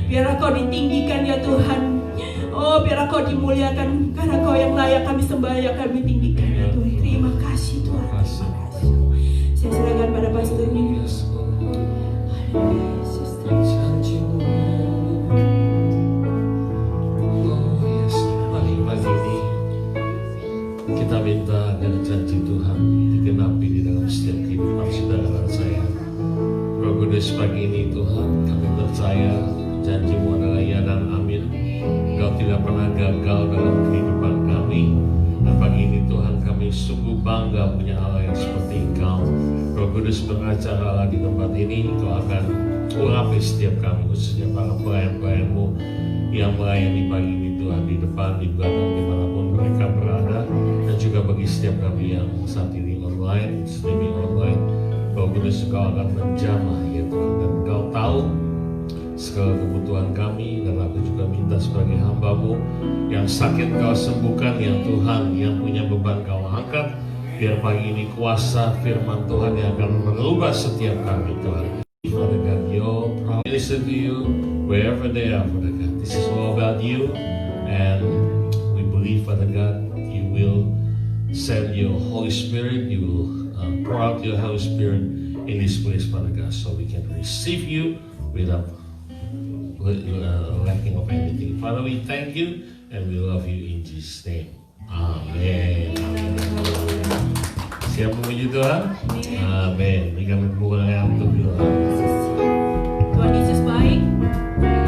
Biar Engkau ditinggikan ya Tuhan. Oh, biar Engkau dimuliakan, karena Engkau yang layak kami sembah, yang kami tinggikan ya Tuhan. Terima kasih Tuhan. Terima kasih. Saya serahkan pada pastor ini. Pagi ini kita minta agar janji Tuhan digenapi di dalam setiap kehidupan saudara dan saya. Roh Kudus, pagi ini Tuhan, kami percaya janji-Mu adalah ya dan amin. Engkau tidak pernah gagal dalam kehidupan kami. Dan pagi ini Tuhan, kami sungguh bangga punya Allah yang seperti Engkau. Roh Kudus pengacara Allah di tempat ini, Engkau akan urapi setiap kami, khususnya para pelayan-pelayan-Mu yang melayani pagi ini Tuhan, di depan, di belakang, dimanapun mereka berada. Dan juga bagi setiap kami yang saat ini online, streaming online, Roh Kudus, Engkau akan menjamah ya Tuhan. Dan Engkau tahu segala kebutuhan kami, dan aku juga minta sebagai hamba-Mu yang sakit Kau sembuhkan ya Tuhan, yang punya beban Kau angkat, biar pagi ini kuasa firman Tuhan yang akan merubah setiap kami Tuhan. Father God, your promise, listen to you wherever they are, Father God. This is all about you, and we believe, Father God, you will send your Holy Spirit, you will pour out your Holy Spirit in this place, Father God, so we can receive you without lacking of anything. Father, we thank you and we love you in Jesus' name. Amen. Siap memuji Tuhan? Amin. Berikan tepuk tangan yang untuk Tuhan. Tuhan Yesus baik.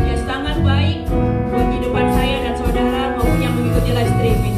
Dia sangat baik buat kehidupan saya dan saudara maupun yang mengikuti live streaming.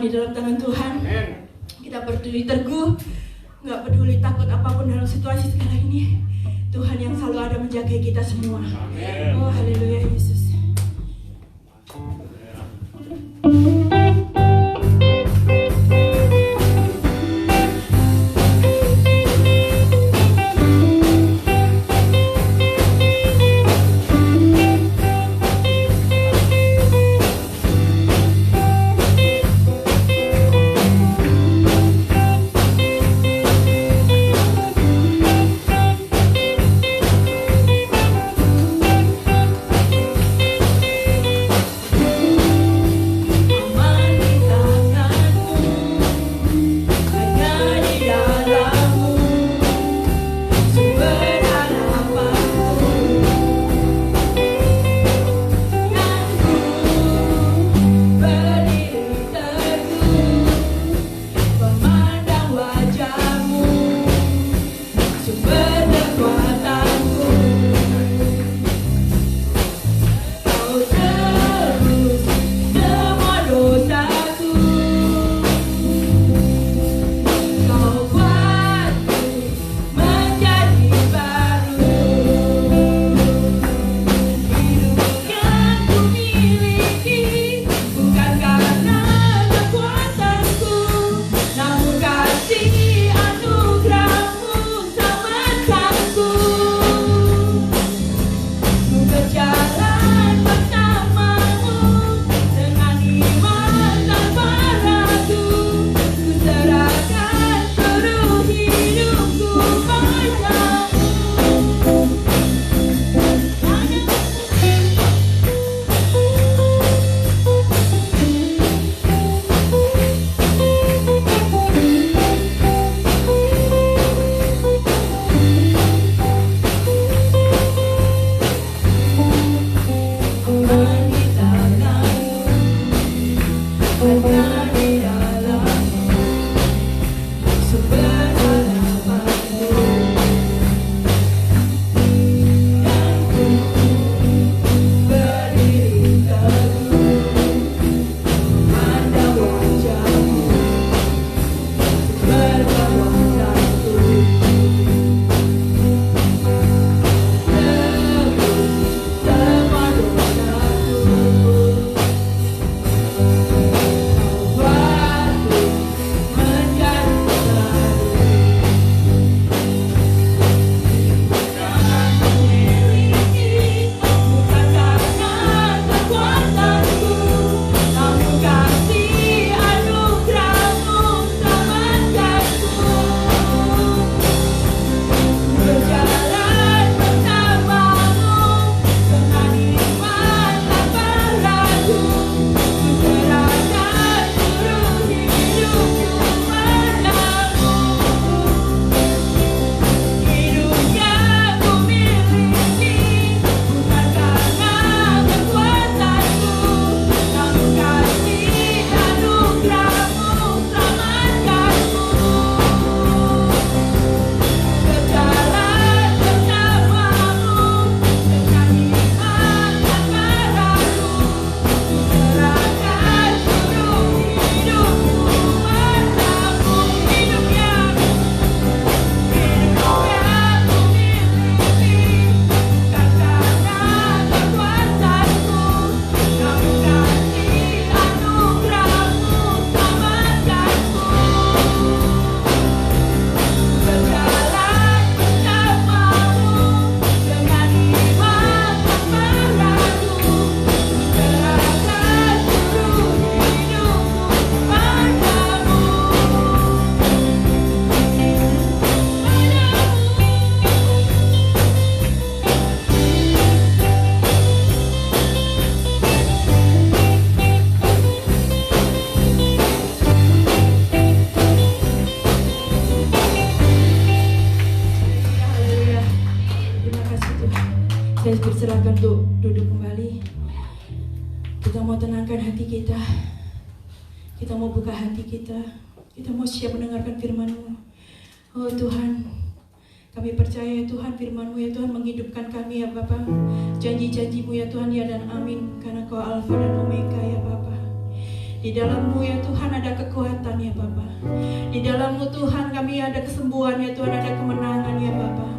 di dalam tangan Tuhan. Kita berdiri teguh, nggak peduli takut apapun dalam situasi sekarang ini. Tuhan yang selalu ada menjaga kita semua. Oh, haleluya Yesus. Saya berserahkan untuk duduk kembali. Kita mau tenangkan hati kita. Kita mau buka hati kita. Kita mau siap mendengarkan firman-Mu. Oh Tuhan, kami percaya Tuhan firman-Mu ya Tuhan menghidupkan kami ya Bapa. Janji-janji-Mu ya Tuhan ya dan amin. Karena Kau Alfa dan Omega ya Bapa. Di dalam-Mu ya Tuhan ada kekuatan ya Bapa. Di dalam-Mu Tuhan kami ada kesembuhan ya Tuhan, ada kemenangan ya Bapa.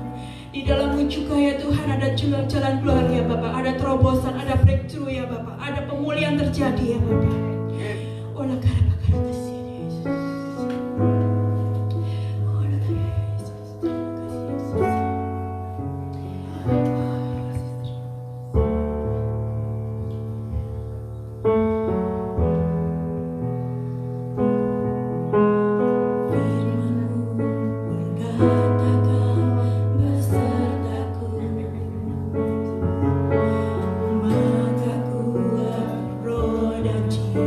Di dalam-Mu juga ya Tuhan ada jalan keluar ya Bapa, ada terobosan, ada breakthrough ya Bapa, ada pemulihan terjadi ya Bapa. Olah karabakara tasiri Yesus. Olah Yesus. Terima kasih Yesus. Firman-Mu berkatakan besertaku, maka kuat roh dan jiwa.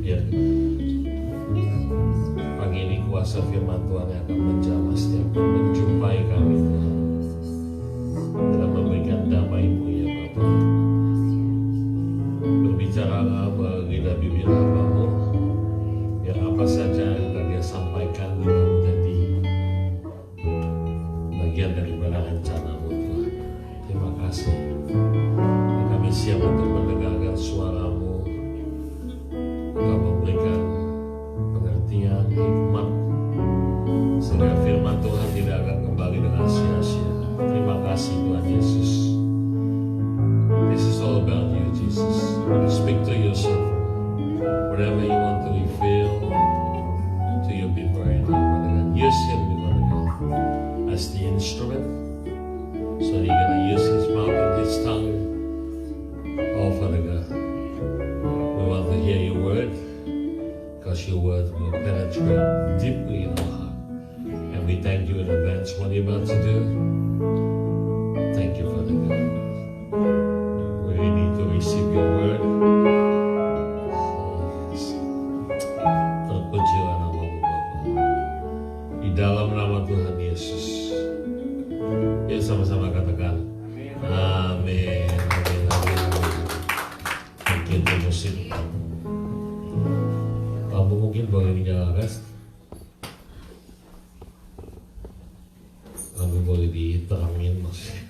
Ya, pagi ini kuasa firman Tuhan yang akan menjamah setiap menjumpai kami Tuhan, dan memberikan damai-Mu ya Bapa. Berbicaralah melalui bibir hamba-Mu, biar apa saja yang akan Dia sampaikan itu menjadi bagian daripada rencana-Mu Tuhan. Terima kasih. Kami siap untuk mendengarkan suara-Mu. Engkau memberikan pengertian, hikmat, sehingga firman Tuhan tidak akan kembali dengan sia-sia. Terima kasih Tuhan Yesus. This is all about you, Jesus. Speak to your servant. Whatever you want to reveal to your people right now, Father God. Use him, Father God, as the instrument. So He's going to use his mouth and his tongue. Oh, Father God, we want to hear your word, because your word will penetrate deeply in our heart. And we thank you in advance for what you're about to do. Thank you, Father God. We're ready to receive your word. Terpujilah nama-Mu Bapa. Di dalam nama Tuhan Yesus. Yuk sama-sama katakan amin. Amin, amin, amin. Mungkin itu musik. Kamu mungkin boleh dinyalakan. Kamu boleh diterangin maksudnya.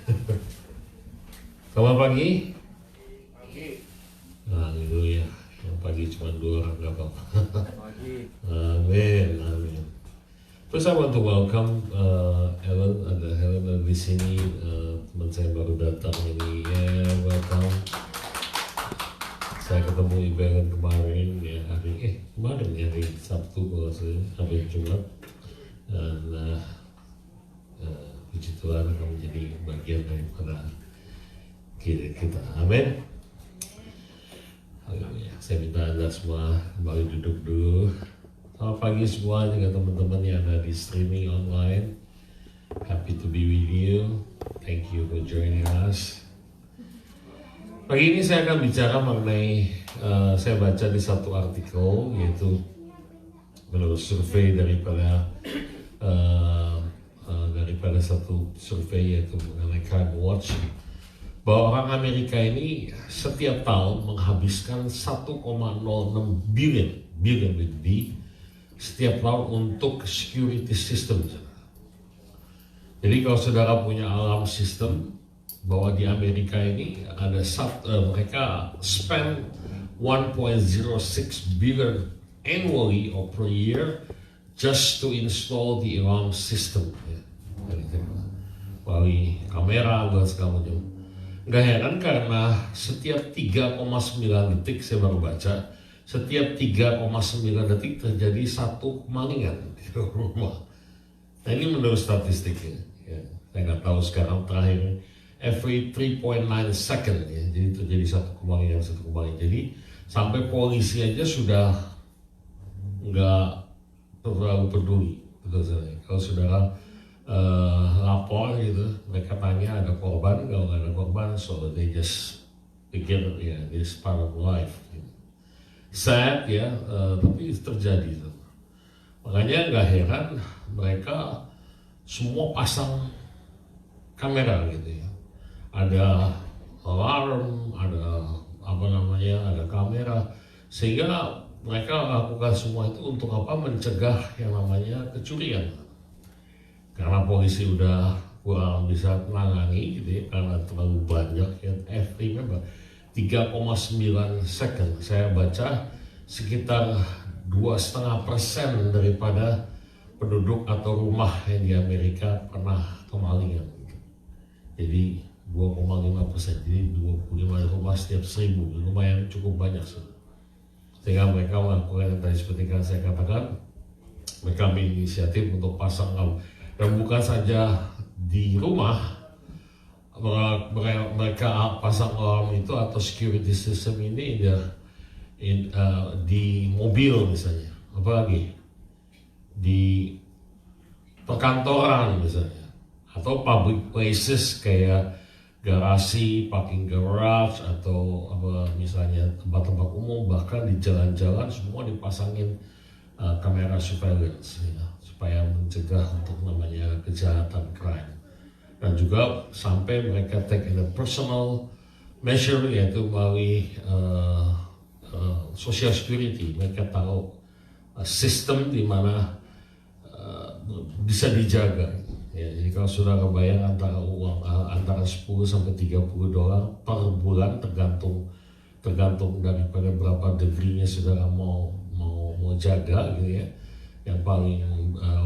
Selamat pagi. Haleluya. Yang pagi cuma 2 orang gak apa-apa. Amin, amin. Terus I want to welcome Helen, ada Helen di sini, teman saya baru datang ini, ya welcome. Saya ketemu Ibu Helen kemarin, ya hari Sabtu kalau saya, hari Jumat, dan puji Tuhan akan menjadi bagian daripada kita. Amin. Haleluya. Saya minta Anda semua kembali duduk dulu. Selamat pagi semua, juga teman-teman yang ada di streaming online. Happy to be with you. Thank you for joining us. Pagi ini saya akan bicara mengenai, saya baca di satu artikel, yaitu menurut survei daripada satu survei, yaitu mengenai Crime Watch, bahwa orang Amerika ini setiap tahun menghabiskan 1,06 billion setiap tahun untuk security system. Jadi kalau saudara punya alarm system, bahwa di Amerika ini ada mereka spend 1.06 billion annually or per year just to install the alarm system. Melalui kamera dan segala macam. Nggak heran karena setiap 3,9 detik, saya baru baca, setiap 3,9 detik terjadi satu kemalingan di rumah. Nah ini menurut statistiknya, ya. Saya nggak tahu sekarang terakhir, every 3.9 second, ya. Jadi terjadi satu kemalingan. Jadi sampai polisi aja sudah nggak terlalu peduli. Kalau saudara lapor gitu, mereka tanya ada korban, kalau nggak ada korban, so they just pikir ya this part of life. Gitu. Sad ya, tapi terjadi. Makanya nggak heran mereka semua pasang kamera gitu ya. Ada alarm, ada ada kamera, sehingga mereka lakukan semua itu untuk apa? Mencegah yang namanya kecurian. Karena polisi udah kurang bisa menangani gitu ya, karena terlalu banyak ya. Remember 3,9 second, saya baca sekitar 2,5% daripada penduduk atau rumah yang di Amerika pernah kemalingan. Jadi 2,5%, jadi 25 rumah setiap 1.000, lumayan cukup banyak. Sehingga mereka melakukan yang tadi seperti yang saya katakan, mereka berinisiatif untuk pasang alarm. Dan bukan saja di rumah, mereka pasang alarm itu atau security system ini di mobil misalnya, apalagi di perkantoran misalnya, atau public places kayak garasi, parking garage, atau apa misalnya tempat-tempat umum, bahkan di jalan-jalan semua dipasangin kamera surveillance ya, supaya mencegah untuk namanya kejahatan crime. Dan juga sampai mereka take in a personal measure, yaitu melalui social security. Mereka tahu sistem di mana bisa dijaga. Ya, jadi kalau saudara bayar antara uang antara 10 sampai 30 dolar per bulan, tergantung daripada berapa degree-nya saudara mau jaga gitu ya. Yang paling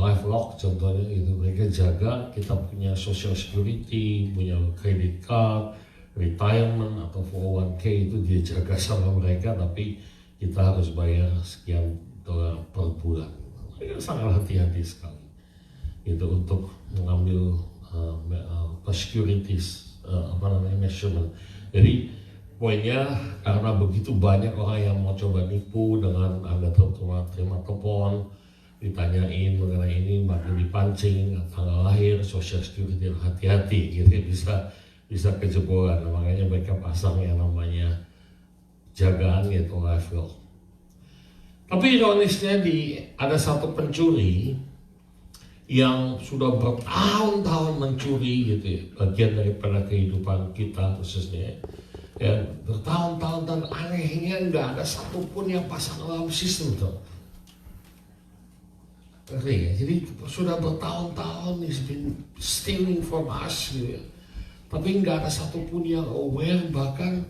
LifeLock contohnya itu mereka jaga, kita punya social security, punya credit card, retirement atau 401k itu dia jaga sama mereka, tapi kita harus bayar sekian dolar per bulan. Mereka sangat hati-hati sekali itu untuk mengambil securities measurement. Jadi poinnya, karena begitu banyak orang yang mau coba nipu dengan Anda terima telepon, ditanyain mengenai ini, makin dipancing, tanggal lahir, social security, hati-hati gitu, bisa kejebolan. Makanya mereka pasang yang namanya jagaan yaitu LifeLock. Tapi ironisnya ada satu pencuri yang sudah bertahun-tahun mencuri gitu ya, bagian daripada kehidupan kita khususnya ya, bertahun-tahun, dan anehnya nggak ada satupun yang pasang alarm sistem tuh. Ya? Jadi sudah bertahun-tahun he's been stealing from us gitu ya. Tapi nggak ada satupun yang aware, bahkan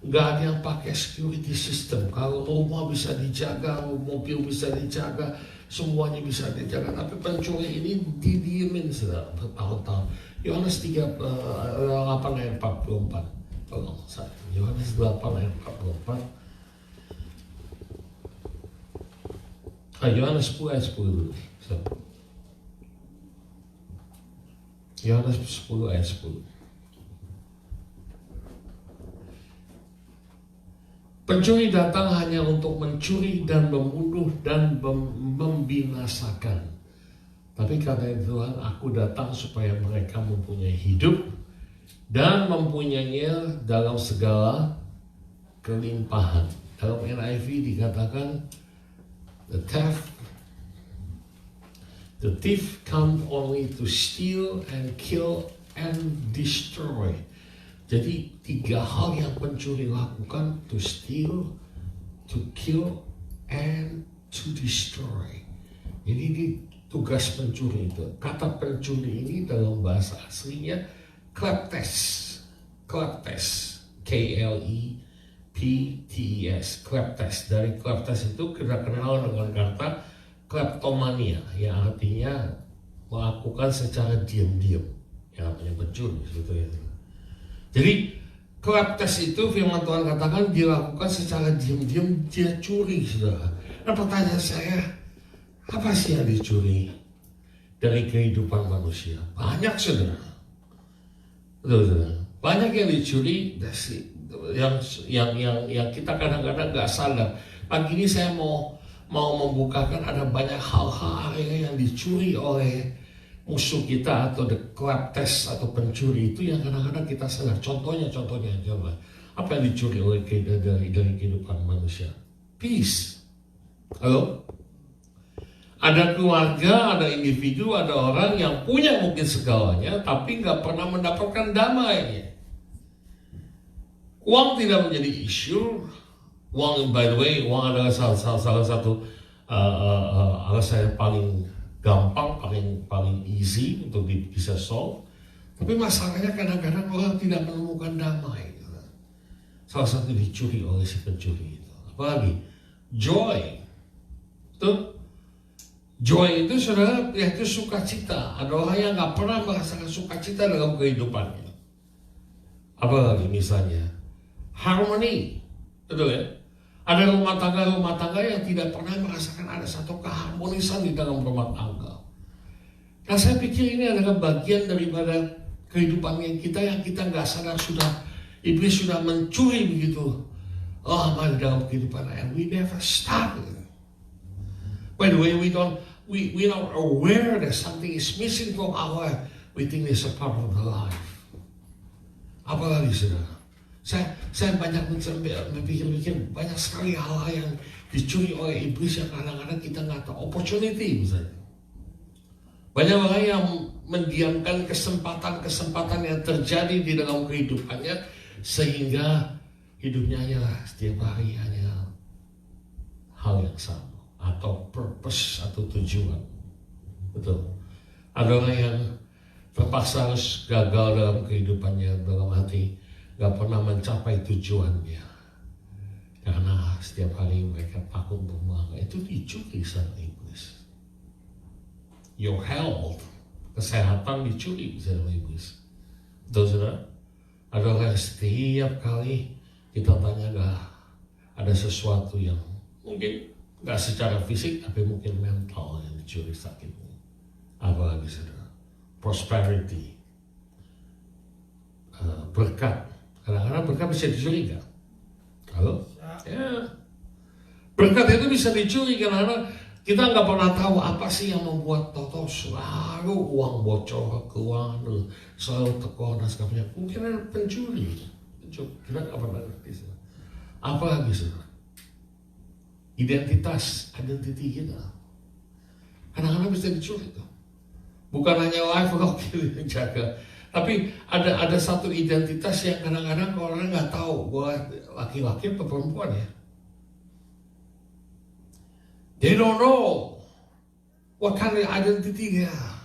nggak ada yang pakai security system. Kalau rumah bisa dijaga, mobil bisa dijaga, semuanya bisa dijaga. Tapi pencuri ini didiemin sudah bertahun-tahun. Yohanes 8 ayat 44. Tolong saya. Yohanes 8 ayat 44. Yohanes 10 ayat 10 dulu. Yohanes 10 ayat 10. Pencuri datang hanya untuk mencuri dan membunuh dan membinasakan. Tapi kata Tuhan, aku datang supaya mereka mempunyai hidup dan mempunyainya dalam segala kelimpahan. Dalam NIV dikatakan, the thief come only to steal and kill and destroy. Jadi 3 hal yang pencuri lakukan: to steal, to kill, and to destroy. Jadi ini tugas pencuri itu. Kata pencuri ini dalam bahasa aslinya kleptes, K-L-E-P-T-E-S, kleptes. Dari kleptes itu kita kenal dengan kata kleptomania, yang artinya melakukan secara diam-diam, yang namanya pencuri sebetulnya. Jadi kleptes itu firman Tuhan katakan dilakukan secara diam-diam, dia curi, saudara. Nah, pertanyaan saya, apa sih yang dicuri dari kehidupan manusia? Banyak, saudara. Betul. Banyak yang dicuri yang kita kadang-kadang nggak sadar. Pagi ini saya mau membukakan ada banyak hal-hal yang dicuri oleh musuh kita atau the kleptes atau pencuri itu yang kadang-kadang kita sadar. Contohnya coba. Apa yang dicuri oleh dari kehidupan manusia? Peace. Halo? Ada keluarga, ada individu, ada orang yang punya mungkin segalanya, tapi nggak pernah mendapatkan damai. Uang tidak menjadi isu. Uang, by the way, uang adalah salah satu alasan yang paling gampang, paling easy untuk bisa solve. Tapi masalahnya kadang-kadang orang tidak menemukan damai. Salah satu dicuri oleh si pencuri itu. Apalagi joy. Tuh, joy itu saudara, yaitu sukacita. Ada orang yang nggak pernah merasakan sukacita dalam kehidupannya. Apalagi misalnya harmony, betul ya? Ada rumah tangga yang tidak pernah merasakan ada satu keharmonisan di dalam rumah tangga. Nah, saya pikir ini adalah bagian daripada kehidupan kita yang kita nggak sadar iblis sudah mencuri begitu lama di dalam kehidupan, and we never stop. By the way, we're not aware that something is missing from our life. We think it's a part of the life. Apalagi saudara, saya banyak memikir banyak sekali hal-hal yang dicuri oleh iblis yang kadang-kadang kita nggak tahu. Opportunity misalnya. Banyak orang yang mendiamkan kesempatan-kesempatan yang terjadi di dalam kehidupannya sehingga hidupnya hanyalah setiap hari hanya hal yang sama atau purpose atau tujuan. Betul. Ada orang yang terpaksa harus gagal dalam kehidupannya, dalam hati gak pernah mencapai tujuannya karena setiap hari mereka takut untuk melanggar. Itu dicuri sama iblis. Your health, kesehatan dicuri sama iblis. Betul saudara? Ada orang yang setiap kali kita tanya gak ada sesuatu yang mungkin gak secara fisik tapi mungkin mental yang dicuri sakitnya. Apalagi saudara? Prosperity, berkat. Kadang-kadang berkat bisa dicuri gak? Halo? Ya. Berkat itu bisa dicuri karena kita nggak pernah tahu apa sih yang membuat Toto selalu uang bocor, keuangan selalu tekor dan sebagainya. Mungkin ada pencuri. Kita nggak pernah ngerti. Apalagi saudara? Identity kita. Kadang-kadang bisa dicuri tuh. Bukan hanya life rock yang jaga, tapi ada satu identitas yang kadang-kadang orang nggak tahu bahwa laki-laki atau perempuan ya. They don't know what kind of identity they are.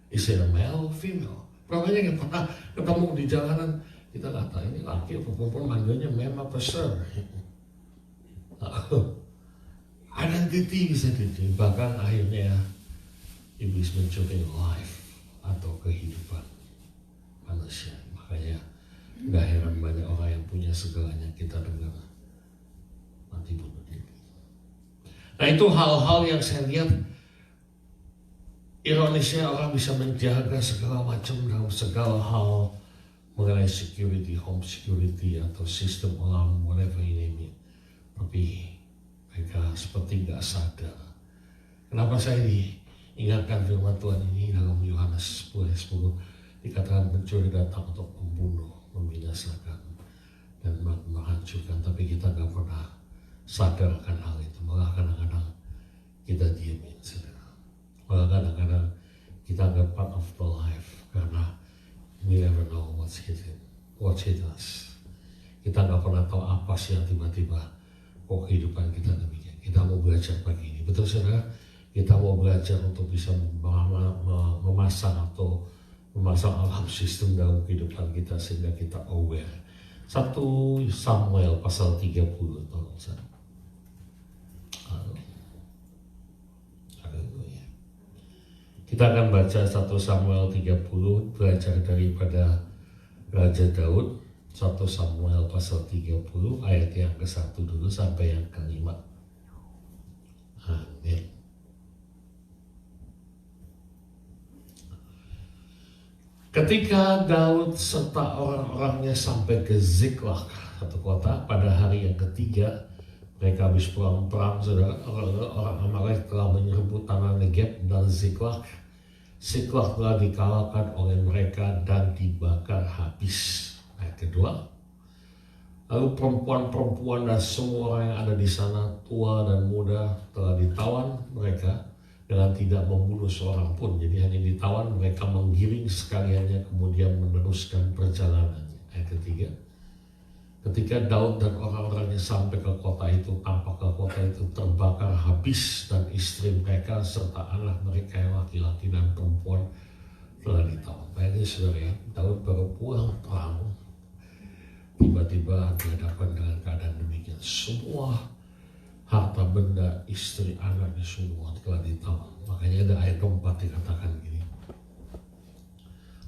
Is it a male or female? Berapa yang pernah ketemu di jalanan kita nggak tahu ini laki atau perempuan, manggilnya mem apa sir. Identity bisa dicuri, bahkan akhirnya iblis mencuri life atau kehidupan manusia. Makanya gak heran banyak orang yang punya segalanya kita dengar mati bunuh diri. Nah itu hal-hal yang saya lihat ironisnya orang bisa menjaga segala macam dalam segala hal mengenai security, home security atau sistem alarm, whatever you name it. Tapi mereka seperti gak sadar. Kenapa saya ingatkan firman Tuhan ini dalam Yohanes 10:10 dikatakan pencuri datang untuk membunuh, membinasakan dan menghancurkan, tapi kita gak pernah sadarkan hal itu. Malah kadang-kadang kita diamin, saudara. Malah kadang-kadang kita anggap part of the life karena we never know what's hit us. Kita gak pernah tahu apa sih yang tiba-tiba kok kehidupan kita demikian. Kita mau belajar pagi ini, betul saudara? Kita mau belajar untuk bisa memasang alarm sistem dalam kehidupan kita sehingga kita aware. 1 Samuel pasal 30 tolong saya. Kita akan baca 1 Samuel 30, belajar daripada Raja Daud. 1 Samuel pasal 30 ayat yang ke-1 dulu sampai yang ke-5. Amin. Ketika Daud serta orang-orangnya sampai ke Ziklag, satu kota, pada hari yang ketiga, mereka habis pulang perang, saudara. Orang Amalek telah menyerbu tanah Negeb dan Ziklag. Ziklag telah dikalahkan oleh mereka dan dibakar habis. Ayat kedua, lalu perempuan-perempuan dan semua orang yang ada di sana, tua dan muda, telah ditawan mereka dengan tidak membunuh seorang pun. Jadi hanya ditawan, mereka menggiring sekaliannya kemudian meneruskan perjalanannya. Ayat ketiga, ketika Daud dan orang-orangnya sampai ke kota itu, tampak ke kota itu terbakar habis dan istri mereka serta anak mereka yang laki-laki dan perempuan telah ditawan. Bayangin saudara ya, Daud baru pulang perang, tiba-tiba dihadapkan dengan keadaan demikian. Semua harta benda, istri, anaknya semua telah ditawan. Makanya ada ayat 4 dikatakan gini.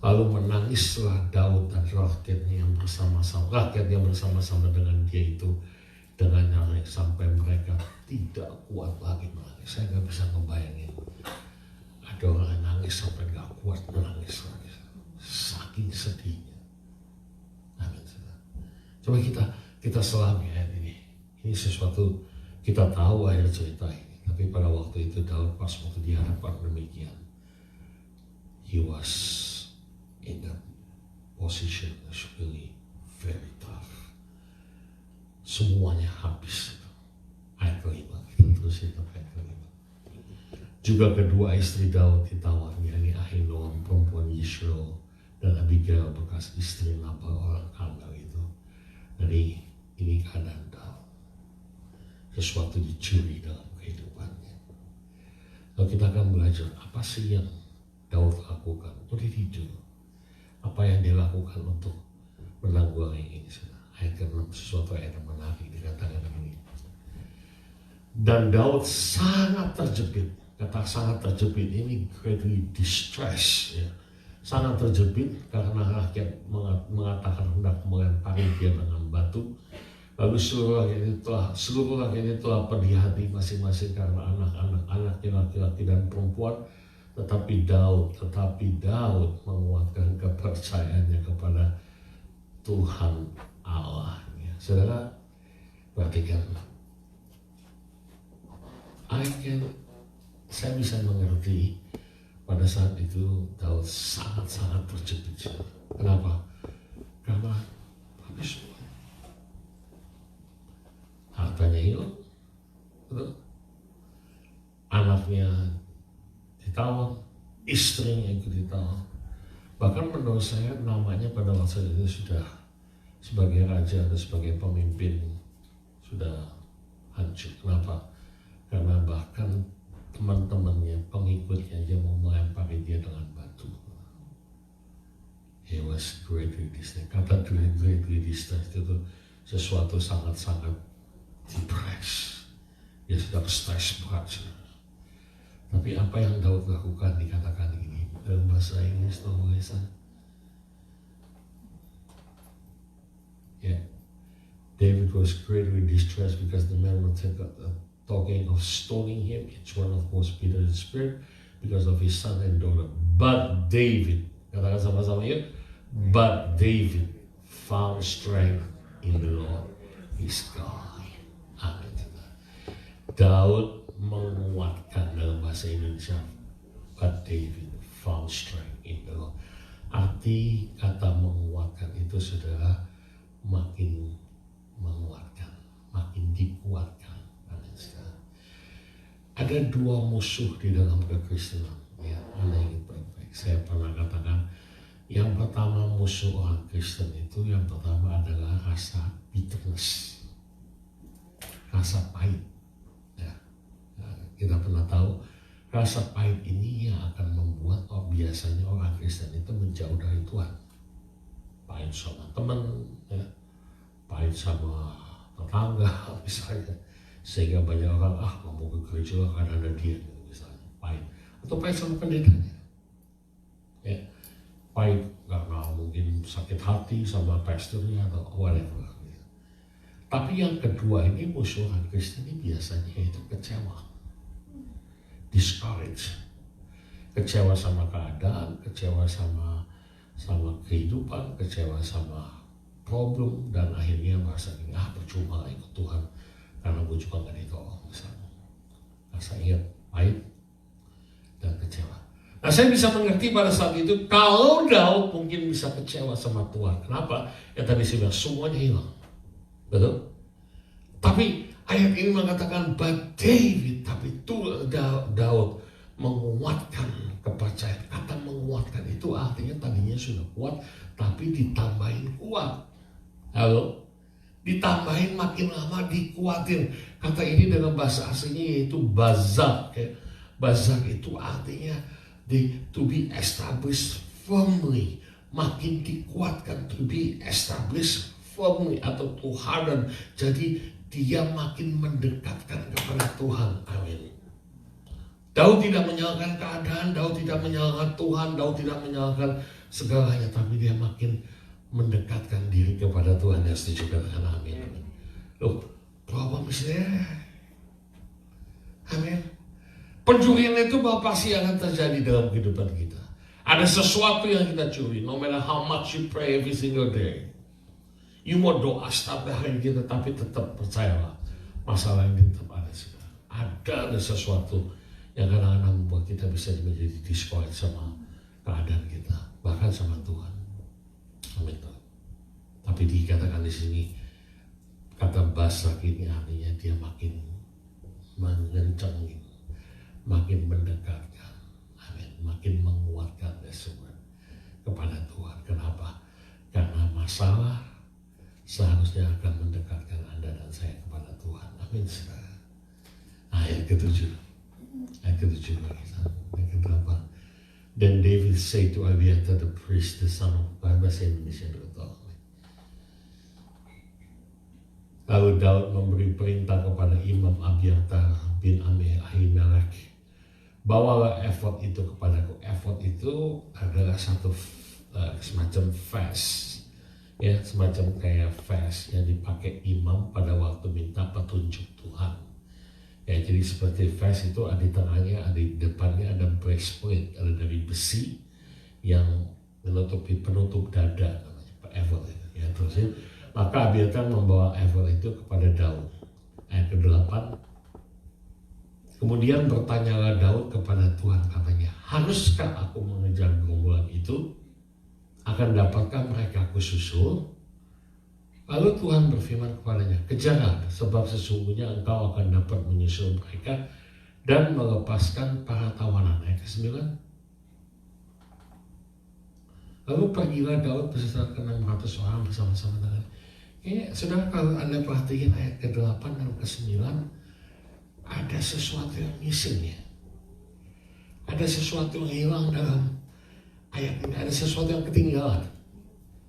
Lalu menangislah Daud dan rakyatnya yang bersama-sama dengan dia itu dengan nyanyi sampai mereka tidak kuat lagi menangis. Saya nggak bisa ngebayangin ada orang yang nangis sampai nggak kuat menangis lagi, saking sedihnya. Amin. Coba kita selami ayat ini. Ini sesuatu kita tahu akhir cerita ini, tapi pada waktu itu Daud pas waktu dihadapkan demikian, he was in the position is really very tough. Semuanya habis. Ayat kelima, kita terus itu ayat kelima. Juga kedua istri Daud ditawar, yakni Ahinoam perempuan Yisrael dan Abigail bekas istri Nabal orang Karmel itu. Jadi ini keadaan Daud. Sesuatu dicuri dalam kehidupannya. Lalu kita akan belajar apa sih yang Daud lakukan. What did he do? Apa yang dia lakukan untuk menanggulangi ini? Ayat ke-6, sesuatu ayat yang menarik dikatakan begini. Dan Daud sangat terjepit. Kata sangat terjepit ini greatly distressed. Ya. Sangat terjepit karena rakyat mengatakan hendak melempari dia dengan batu. Lalu seluruh rakyat itu telah pedih hati masing-masing karena anak-anaknya laki-laki dan perempuan. Tetapi Daud menguatkan kepercayaannya kepada Tuhan Allahnya. Saudara, perhatikan. Saya bisa mengerti pada saat itu Daud sangat-sangat terjepit. Kenapa? Karena habis semua. Hartanya hilang, betul? Anaknya ditawar, istrinya ikut ditawar. Bahkan menurut saya namanya pada masa itu sudah sebagai raja atau sebagai pemimpin sudah hancur. Kenapa? Karena bahkan teman-temannya, pengikutnya aja mau melempari dia dengan batu. He was greatly distressed. Kata greatly distressed itu sesuatu sangat-sangat depressed. Dia sudah stres berat. Tapi apa yang Daud lakukan dikatakan ini dalam bahasa Inggris tulisan. David was greatly distressed because the men were talking of stoning him. Each one of course bitter in spirit because of his son and daughter. But David, katakan sama-sama yuk. But David found strength in the Lord his God. Amin. Daud menguatkan dalam bahasa Indonesia. But David found strength in the Lord. Arti kata menguatkan itu saudara makin menguatkan, makin dikuatkan. Ada dua musuh di dalam kekristenan. Ya, mana yang baik-baik. Saya pernah katakan, yang pertama musuh orang Kristen itu yang pertama adalah rasa bitterness, rasa pahit. Ya, kita pernah tahu rasa pahit ini yang akan membuat biasanya orang Kristen itu menjauh dari Tuhan. Pahit sama teman, ya, pahit sama tetangga misalnya, sehingga banyak orang nggak mau ke gereja karena ada dia misalnya, pahit. Atau pahit sama pendetanya, ya, pahit karena mungkin sakit hati sama pastornya atau whatever. Tapi yang kedua ini musuh orang Kristen ini biasanya itu kecewa, discouraged, kecewa sama keadaan, kecewa sama kehidupan, kecewa sama problem, dan akhirnya merasa percuma ikut Tuhan karena gue juga gak ditolong misalnya. Rasa ingat pahit dan kecewa. Nah, saya bisa mengerti pada saat itu kalau Daud mungkin bisa kecewa sama Tuhan. Kenapa? Ya tadi saya bilang semuanya hilang. Betul? Tapi ayat ini mengatakan but David, tapi Daud menguatkan kepercayaan. Kata menguatkan itu artinya tadinya sudah kuat, tapi ditambahin kuat. Halo? Ditambahin makin lama dikuatin. Kata ini dalam bahasa aslinya yaitu bazak. Bazak itu artinya to be established firmly. Makin dikuatkan, to be established firmly atau to harden. Jadi dia makin mendekatkan kepada Tuhan. Amin. Daud tidak menyalahkan keadaan, Daud tidak menyalahkan Tuhan, Daud tidak menyalahkan segalanya, tapi dia makin mendekatkan diri kepada Tuhan. Yang setuju katakan amin. Loh, problem is there. Amin. Pencurian itu pasti akan terjadi dalam kehidupan kita. Ada sesuatu yang kita curi, no matter how much you pray every single day. You mau doa setiap hari kita, tapi tetap percayalah, masalah ini tetap ada. Ada sesuatu yang kadang-kadang membuat kita bisa menjadi discouraged sama keadaan kita, bahkan sama Tuhan. Amin. Tapi dikatakan di sini kata basrak ini artinya dia makin mengencangin, makin mendekatkan, amin, makin menguatkan Yesus kepada Tuhan. Kenapa? Karena masalah seharusnya akan mendekatkan Anda dan saya kepada Tuhan. Amin, saudara. Ayat ke-7 ayat ke-8. Then David said to Abiathar the priest, the son of bahasa Indonesia dulu. Lalu Daud memberi perintah kepada Imam Abiathar bin Ahimelech, bawalah efod itu kepadaku. Efod itu adalah satu semacam vest, ya, semacam kayak vest yang dipakai imam pada waktu minta petunjuk Tuhan. Ya, jadi seperti vest itu ada di tengahnya, ada di depannya ada breastplate, ada dari besi yang penutup dada, namanya efod itu. Ya, terus maka Abiathar membawa efod itu kepada Daud. Ayat ke-8. Kemudian bertanyalah Daud kepada Tuhan, katanya, haruskah aku mengejar gerombolan itu? Akan dapatkah mereka aku susul? Lalu Tuhan berfirman kepadanya, kejarlah, sebab sesungguhnya engkau akan dapat menyusul mereka dan melepaskan para tawanan. Ayat ke-9. Lalu pergilah Daud beserta 600 orang bersama-sama dengan. Saudara, kalau Anda perhatikan ayat ke-8 dan ke-9, ada sesuatu yang missing, ya. Ada sesuatu yang hilang dalam ayat ini, ada sesuatu yang ketinggalan.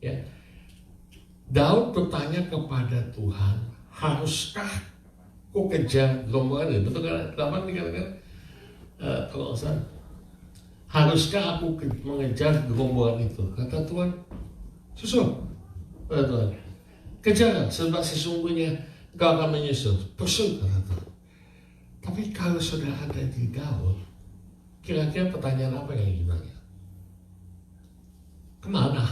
Ya. Daud bertanya kepada Tuhan, haruskah ku kejar gerombolan itu? Betul kan? 8 dikatakan, kalau Ustaz, haruskah aku mengejar gerombolan itu? Kata Tuhan, susul. Kata Tuhan, kejar, sebab sesungguhnya engkau akan menyusul. Pursue, kata Tuhan. Tapi kalau sudah ada di Daud, kira-kira pertanyaan apa yang ditanya? Kemana?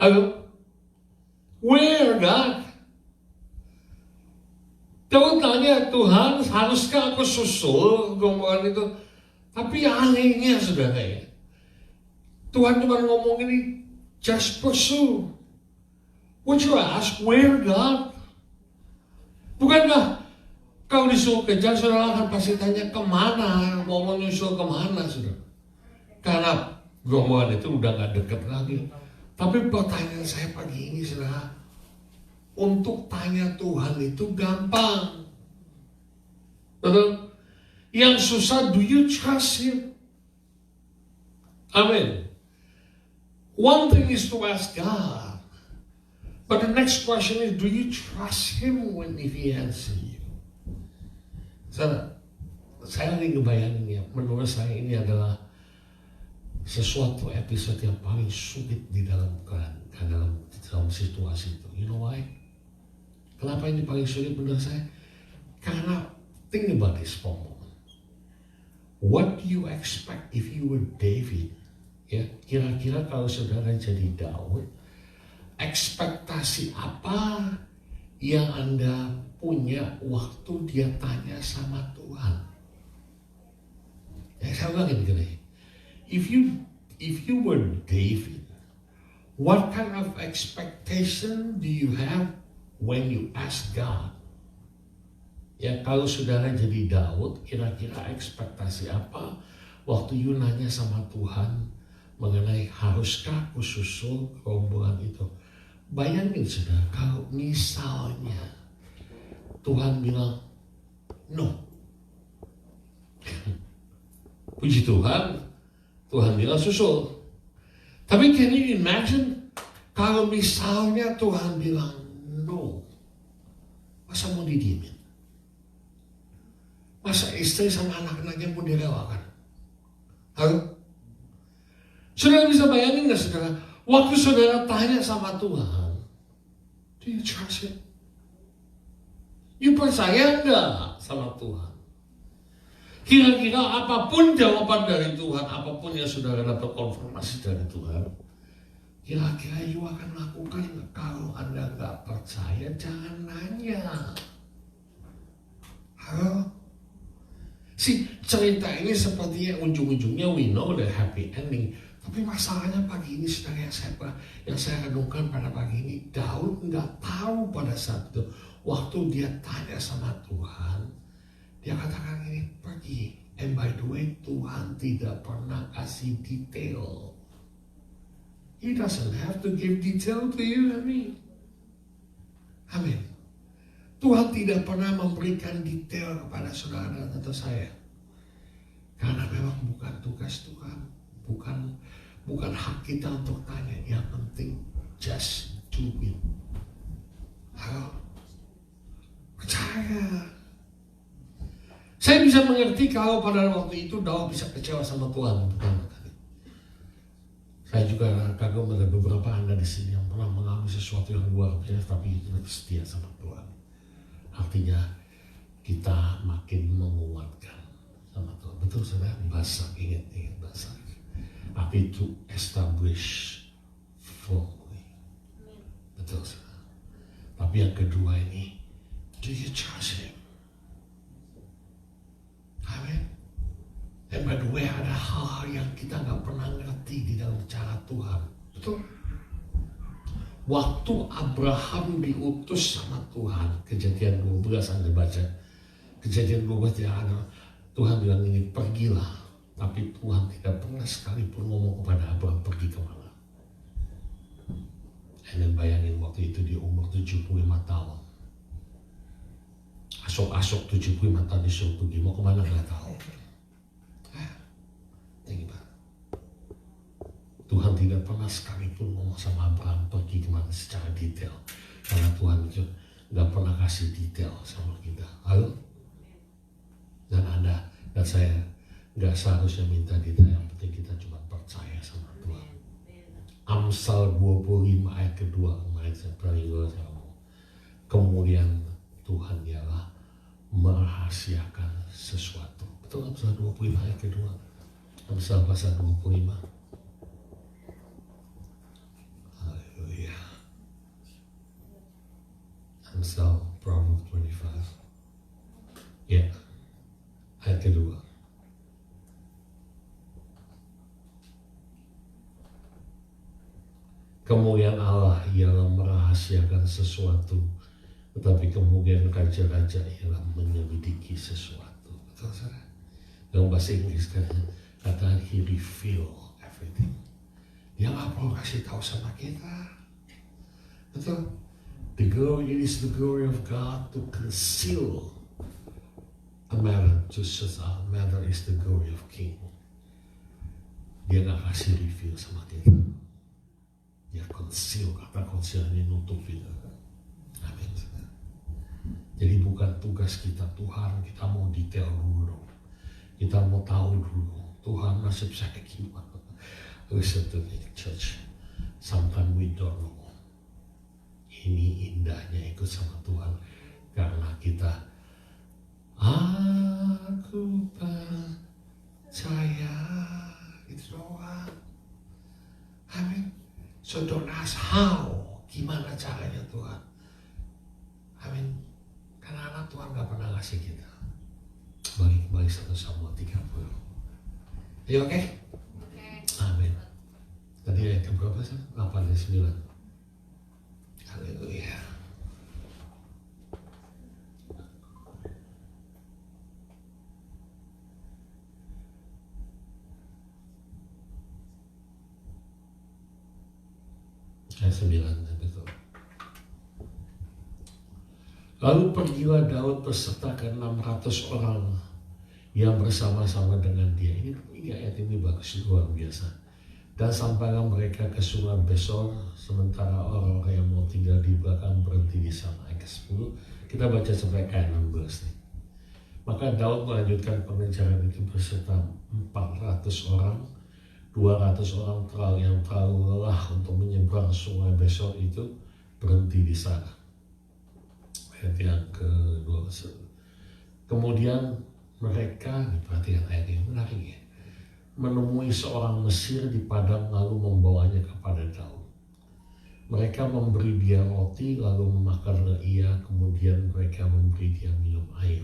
Halo? Where, God? Daud tanya, Tuhan, haruskah aku susul gerombolan itu? Tapi anehnya, saudara, ya, Tuhan cuma ngomong ini, just pursue. Would you ask, where, God? Bukankah kau disuruh kejar, saudara akan pasti tanya kemana, mau menyusul kemana, saudara? Karena gerombolan itu udah gak dekat lagi. Tapi pertanyaan saya pagi ini, saudara, untuk tanya Tuhan itu gampang. Betul? Yang susah, do you trust Him? Amin. One thing is to ask God. But the next question is, do you trust Him if He answers you? Saya lagi ngebayangin, ya, menurut saya ini adalah sesuatu episode yang paling sulit di dalam situasi itu. You know why? Kenapa ini paling sulit menurut saya? Karena think about this for a moment. What do you expect if you were David? Ya, kira-kira kalau saudara jadi Daud, ekspektasi apa yang Anda punya waktu dia tanya sama Tuhan? Ya, saya ulangi gini. If you were David, what kind of expectation do you have when you ask God? Ya, kalau saudara jadi Daud, kira-kira ekspektasi apa waktu you nanya sama Tuhan mengenai haruskah aku susul gerombolan itu? Bayangin, saudara, kalau misalnya Tuhan bilang no. Puji Tuhan, Tuhan bilang susul. Tapi can you imagine kalau misalnya Tuhan bilang no? Masa mau didiemin? Masa istri sama anak-anaknya pun direlakan? Halo? Saudara bisa bayangin gak, saudara? Waktu saudara tanya sama Tuhan, do you trust Him? You percaya gak sama Tuhan? Kira-kira apapun jawaban dari Tuhan, apapun yang saudara dapat konfirmasi dari Tuhan, kira-kira you akan lakukan gak? Kalau Anda gak percaya, jangan nanya. Halo? Si cerita ini sepertinya ujung-ujungnya we know the happy ending. Tapi masalahnya pagi ini, saudara, yang saya renungkan pada pagi ini, Daud nggak tahu pada saat itu. Waktu dia tanya sama Tuhan, dia katakan ini, pergi. And by the way, Tuhan tidak pernah kasih detail. He doesn't have to give detail to you and me. Amin. Tuhan tidak pernah memberikan detail kepada saudara atau saya. Karena memang bukan tugas Tuhan. Bukan hak kita untuk tanya. Yang penting just do it. Halo? Percaya. Saya bisa mengerti kalau pada waktu itu Daud bisa kecewa sama Tuhan. Saya juga kagum ada beberapa Anda di sini yang pernah mengalami sesuatu yang luar biasa tapi setia sama Tuhan. Artinya kita makin menguatkan sama Tuhan. Betul saudara? Basah, ingat basah. Tapi to establish firmly. Betul saudara. Tapi yang kedua ini, do you trust Him? Amin. Dan by the way, ada hal-hal yang kita nggak pernah ngerti di dalam cara Tuhan. Betul? Waktu Abraham diutus sama Tuhan, Kejadian 12 Anda baca. Kejadian 12 ya, Tuhan bilang ini pergilah. Tapi Tuhan tidak pernah sekalipun ngomong kepada Abraham pergi kemana. Dan bayangin waktu itu di umur 75 tahun. Asok-asok 75 tahun disuruh pergi, mau kemana nggak tahu. Tuhan tidak pernah sekalipun ngomong sama Abraham pergi kemana secara detail. Karena Tuhan itu nggak pernah kasih detail sama kita. Halo? Dan Anda dan saya nggak seharusnya minta detail. Yang penting kita cuma percaya sama Tuhan. Amsal 25 ayat kedua kemarin saya pernah kemuliaan Tuhan ialah merahasiakan sesuatu. Betul Amsal 25 ayat kedua. Amsal pasal 25. Haleluya. Amsal Proverbs 25. Ya. Ayat kedua. Kemuliaan Allah ialah merahasiakan sesuatu, tetapi kemuliaan raja-raja ialah menyelidiki sesuatu. Betul saudara? Dalam bahasa Inggris kata He reveal everything. Dia nggak perlu kasih tahu sama kita. Betul? The glory, it is the glory of God to conceal a matter, just as a matter is the glory of King. Dia nggak kasih reveal sama kita. Dia conceal, kata conceal ini nutupin. Amin. Jadi bukan tugas kita Tuhan, kita mau detail dulu dong. Kita mau tahu dulu Tuhan nasib saya gimana. Listen to me church. Sometimes we don't know. Ini indahnya ikut sama Tuhan karena kita aku percaya itu doang. Amin. So don't ask how, gimana caranya Tuhan. Amin. Karena anak Tuhan gak pernah ngasih kita. Balik 1 Samuel 30. Ayo oke? Amin. Tadi ayat keberapa sih? 8 dan 9. Haleluya. Ayat 9, betul. Lalu pergilah Daud beserta ke 600 orang yang bersama-sama dengan dia. Ini ayat ini bagus, luar biasa. Dan sampailah mereka ke sungai Besor, sementara orang-orang yang mau tinggal di belakang berhenti di sana. Ayat 10, kita baca sampai ayat 16 nih. Maka Daud melanjutkan pengejaran itu beserta 400 orang. 200 orang yang terlalu lelah untuk menyeberang sungai Besor itu berhenti di sana. Ayat yang kedua. Kemudian mereka, perhatikan ayat ini menarik ya, menemui seorang Mesir di padang lalu membawanya kepada Daud. Mereka memberi dia roti lalu memakannya ia, kemudian mereka memberi dia minum air.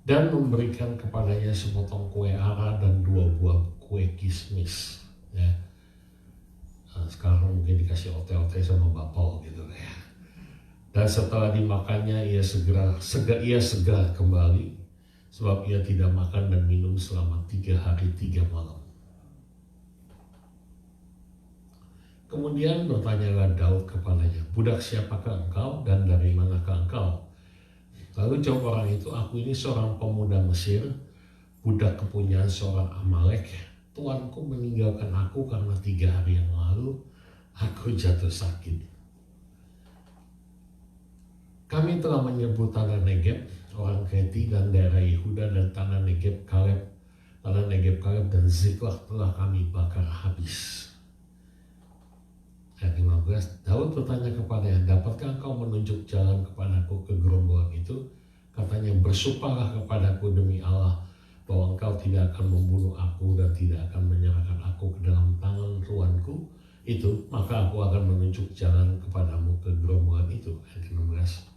dan memberikan kepadanya sepotong kue ara dan 2 buah kue kismis. Ya. Nah, sekarang mungkin dikasih ote-ote sama bapau gitu ya. Dan setelah dimakannya ia segera kembali, sebab ia tidak makan dan minum selama 3 hari 3 malam. Kemudian bertanyalah Daud kepadanya, "Budak siapakah engkau dan dari manakah engkau?" Lalu jawab orang itu, "Aku ini seorang pemuda Mesir, budak kepunyaan seorang Amalek. Tuanku meninggalkan aku karena 3 hari yang lalu aku jatuh sakit. Kami telah menyerbu tanah Negeb, orang Kreti dan daerah Yehuda dan tanah Negeb Kaleb dan Ziklag telah kami bakar habis." Ayat 15, Daud bertanya kepadanya, "Dapatkah engkau menunjuk jalan kepadaku ke gerombolan itu?" Katanya, "Bersumpahlah kepadaku demi Allah bahwa engkau tidak akan membunuh aku dan tidak akan menyerahkan aku ke dalam tangan tuanku itu, maka aku akan menunjuk jalan kepadamu ke gerombolan itu." Ayat 16.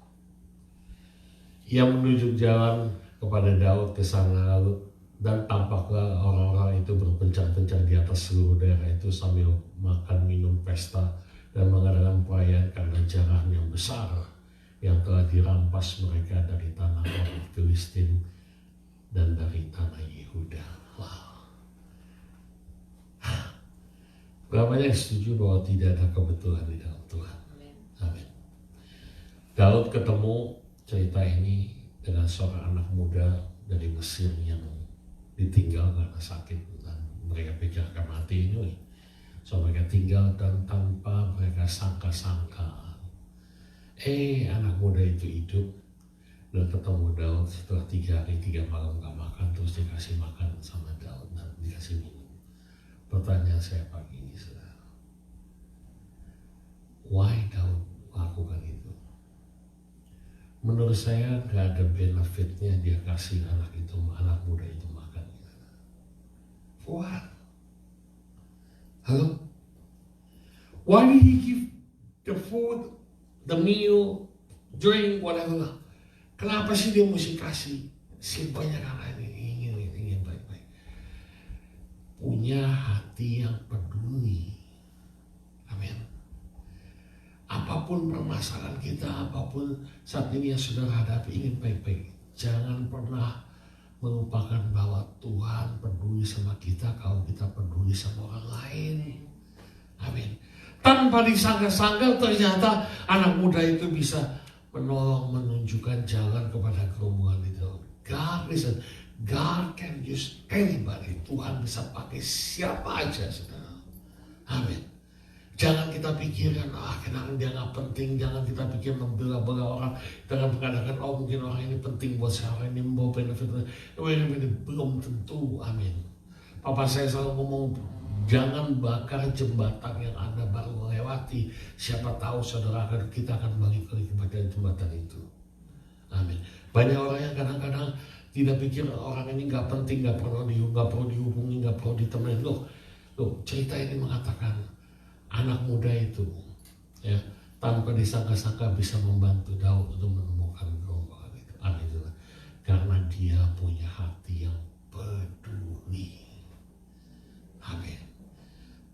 Ia menunjuk jalan kepada Daud ke sana, lalu dan tampaklah orang-orang itu berpencar-pencar di atas seluruh daerah itu sambil makan minum pesta dan mengadakan perayaan karena jarah yang besar yang telah dirampas mereka dari tanah orang Filistin dan dari tanah Yehuda. Wow. Berapa yang setuju bahwa tidak ada kebetulan di dalam Tuhan? Amin. Daud ketemu cerita ini dengan seorang anak muda dari Mesir yang ditinggal karena sakit dan mereka pikir akan mati ini. So mereka tinggal dan tanpa mereka sangka-sangka anak muda itu hidup dan ketemu Daud setelah 3 hari 3 malam gak makan, terus dikasih makan sama Daud dan dikasih minum. Pertanyaan saya pagi ini, saudara, why Daud lakukan itu? Menurut saya gak ada benefitnya dia kasih anak muda itu makan. What? Hello? Why did he give the food, the meal, drink, whatever? Kenapa sih dia mesti kasih? Simpelnya karena ini ingin baik-baik. Punya hati yang peduli. Amin. Apapun permasalahan kita, apapun saat ini yang saudara hadapi, ingin baik-baik. Jangan pernah melupakan bahwa Tuhan peduli sama kita kalau kita peduli sama orang lain. Amin. Tanpa disangka-sangka ternyata anak muda itu bisa menolong, menunjukkan jalan kepada gerombolan itu. God can use anybody. Tuhan bisa pakai siapa aja, saudara. Amin. Jangan kita pikirkan, kenapa dia gak penting. Jangan kita pikir membela-bela orang. Jangan mengatakan, mungkin orang ini penting buat saya, orang ini membawa benefit. Belum tentu, amin. Papa saya selalu ngomong, jangan bakar jembatan yang Anda baru lewati. Siapa tahu saudara kita akan balik lagi kepada jembatan itu. Amin. Banyak orang yang kadang-kadang tidak pikir orang ini gak penting, gak perlu dihubungi, gak perlu ditemenin. Loh, cerita ini mengatakan, anak muda itu ya tanpa disangka-sangka bisa membantu Daud untuk menemukan gerombolan itu. Amin. Karena dia punya hati yang peduli. Amin.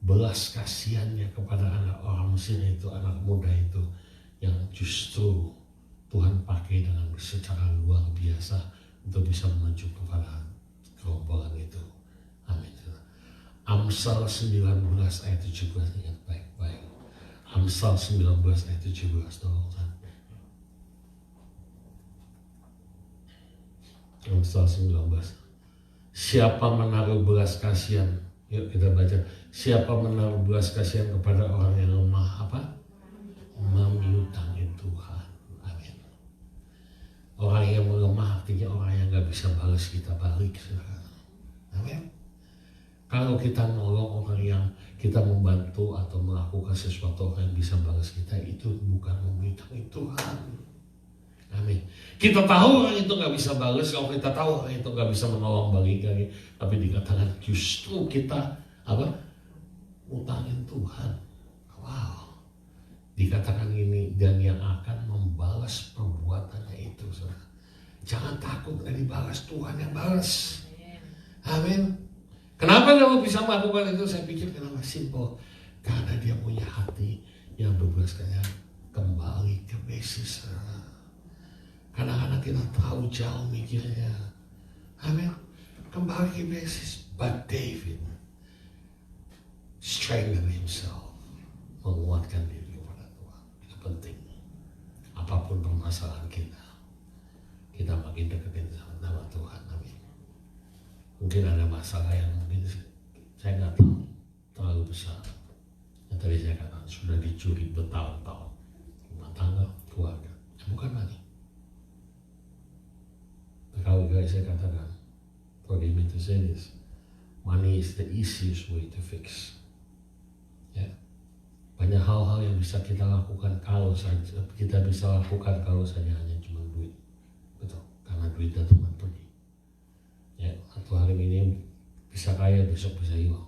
Belas kasihannya kepada anak orang Mesir itu, anak muda itu yang justru Tuhan pakai dengan secara luar biasa untuk bisa menuju kepada gerombolan itu. Amin. Amsal 19 ayat 17, ingat baik-baik. Amsal 19 ayat 17, tolong. Amsal 19. Siapa menaruh belas kasihan? Yuk kita baca. Siapa menaruh belas kasihan kepada orang yang lemah? Memiutangi Tuhan. Amin. Orang yang melemah artinya orang yang gak bisa balas kita balik. Amin. Kalau kita nolong orang yang kita membantu atau melakukan sesuatu yang bisa balas kita, itu bukan memiutangi Tuhan. Amin. Kita tahu orang itu gak bisa balas, kalau kita tahu orang itu gak bisa menolong balik lagi, tapi dikatakan justru kita utangin Tuhan. Wow. Dikatakan ini, dan yang akan membalas perbuatannya itu, saudara. Jangan takut gak dibalas, Tuhan yang balas. Amin. Kenapa kamu bisa melakukan itu? Saya pikir kenapa simple. Karena dia punya hati yang berbelas kasih. Kembali ke basis. Kadang-kadang kita terlalu jauh mikirnya. Amin. Kembali ke basis. But David strengthen himself. Menguatkan diri kepada Tuhan. Itu penting. Apapun permasalahan kita makin deketin sama Tuhan. Amin. Mungkin ada masalah yang mungkin saya nggak tahu terlalu besar. Yang tadi saya katakan sudah dicuri bertahun-tahun. Rumah tangga, keluarga. Bukan money. Kalau saya katakan, forgive me to say this, money is the easiest way to fix. Ya. Banyak hal-hal yang bisa kita lakukan kalau saja hanya cuma duit. Betul, karena duit dan teman pergi. Ya, atau hari ini bisa kaya, besok bisa hilang.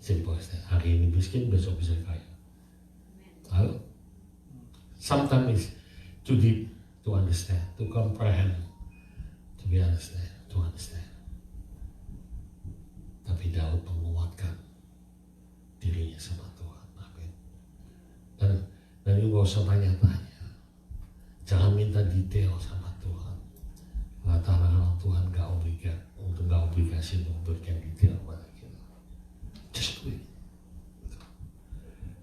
Simple as that. Hari ini miskin, besok bisa kaya. Lalu, sometimes it's too deep to understand, to comprehend, to be understand, to understand. Tapi Daud menguatkan dirinya sama Tuhan. Amin. Dan ini gak usah tanya-tanya. Jangan minta detail sama Tuhan. Karena Tuhan gak obligasi untuk memberikan detail pada kita. Just do it.